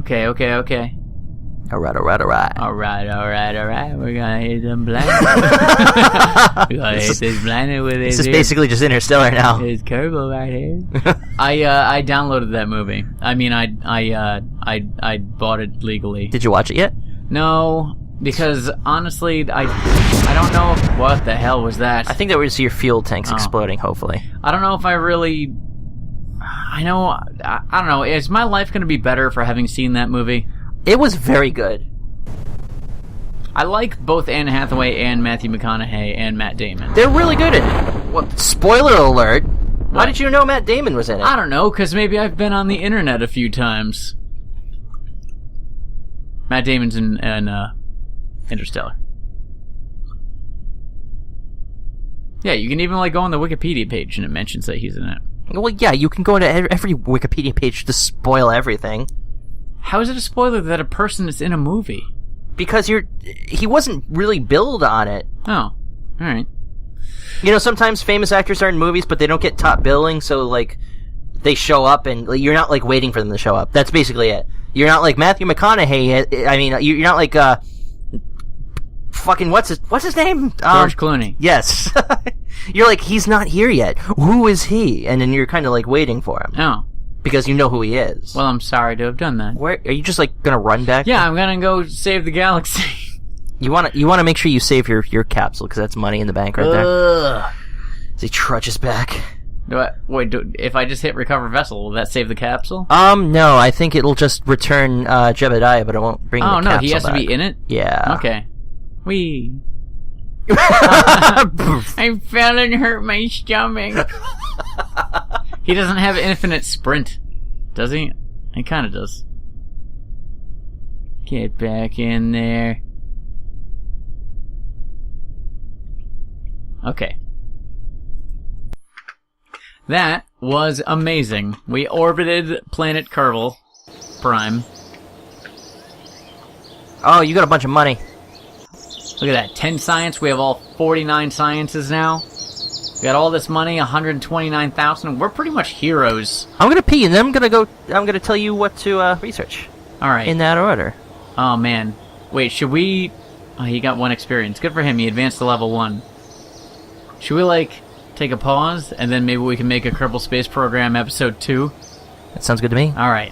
Okay. Alright. We're gonna hit them blind. We're gonna hit this blind with this is basically just Interstellar now. It's Kerbal right here. I downloaded that movie. I mean, I bought it legally. Did you watch it yet? No, because honestly, I don't know what the hell was that. I think that was your fuel tanks exploding. Hopefully. I don't know if I really. I don't know. Is my life going to be better for having seen that movie? It was very good. I like both Anne Hathaway and Matthew McConaughey and Matt Damon. They're really good in it. Well, spoiler alert. How did you know Matt Damon was in it? I don't know, because maybe I've been on the internet a few times. Matt Damon's in Interstellar. Yeah, you can even like go on the Wikipedia page and it mentions that he's in it. Well, yeah, you can go into every Wikipedia page to spoil everything. How is it a spoiler that a person is in a movie? Because he wasn't really billed on it. Oh, alright. You know, sometimes famous actors are in movies, but they don't get top billing, so, like, they show up, and like, you're not, like, waiting for them to show up. That's basically it. You're not like Matthew McConaughey. I mean, you're not like, fucking, what's his name? George Clooney. Yes. You're like, he's not here yet. Who is he? And then you're kind of, like, waiting for him. Oh. Because you know who he is. Well, I'm sorry to have done that. Where are you just, like, gonna run back? Yeah, I'm gonna go save the galaxy. You wanna make sure you save your capsule, because that's money in the bank right there. As he trudges back. If I just hit recover vessel, will that save the capsule? No, I think it'll just return Jebediah, but it won't bring the capsule back. Oh, no, he has to be in it? Yeah. Okay. Whee. I fell and hurt my stomach. He doesn't have infinite sprint, does he? He kind of does. Get back in there. Okay. That was amazing. We orbited planet Kerbal Prime. Oh, you got a bunch of money. Look at that. 10 science. We have all 49 sciences now. We got all this money, 129,000. We're pretty much heroes. I'm gonna pee, and then I'm gonna tell you what to research. Alright. In that order. Oh, man. Wait, should we... Oh, he got 1 experience. Good for him. He advanced to level 1. Should we, like, take a pause, and then maybe we can make a Kerbal Space Program episode 2? That sounds good to me. Alright.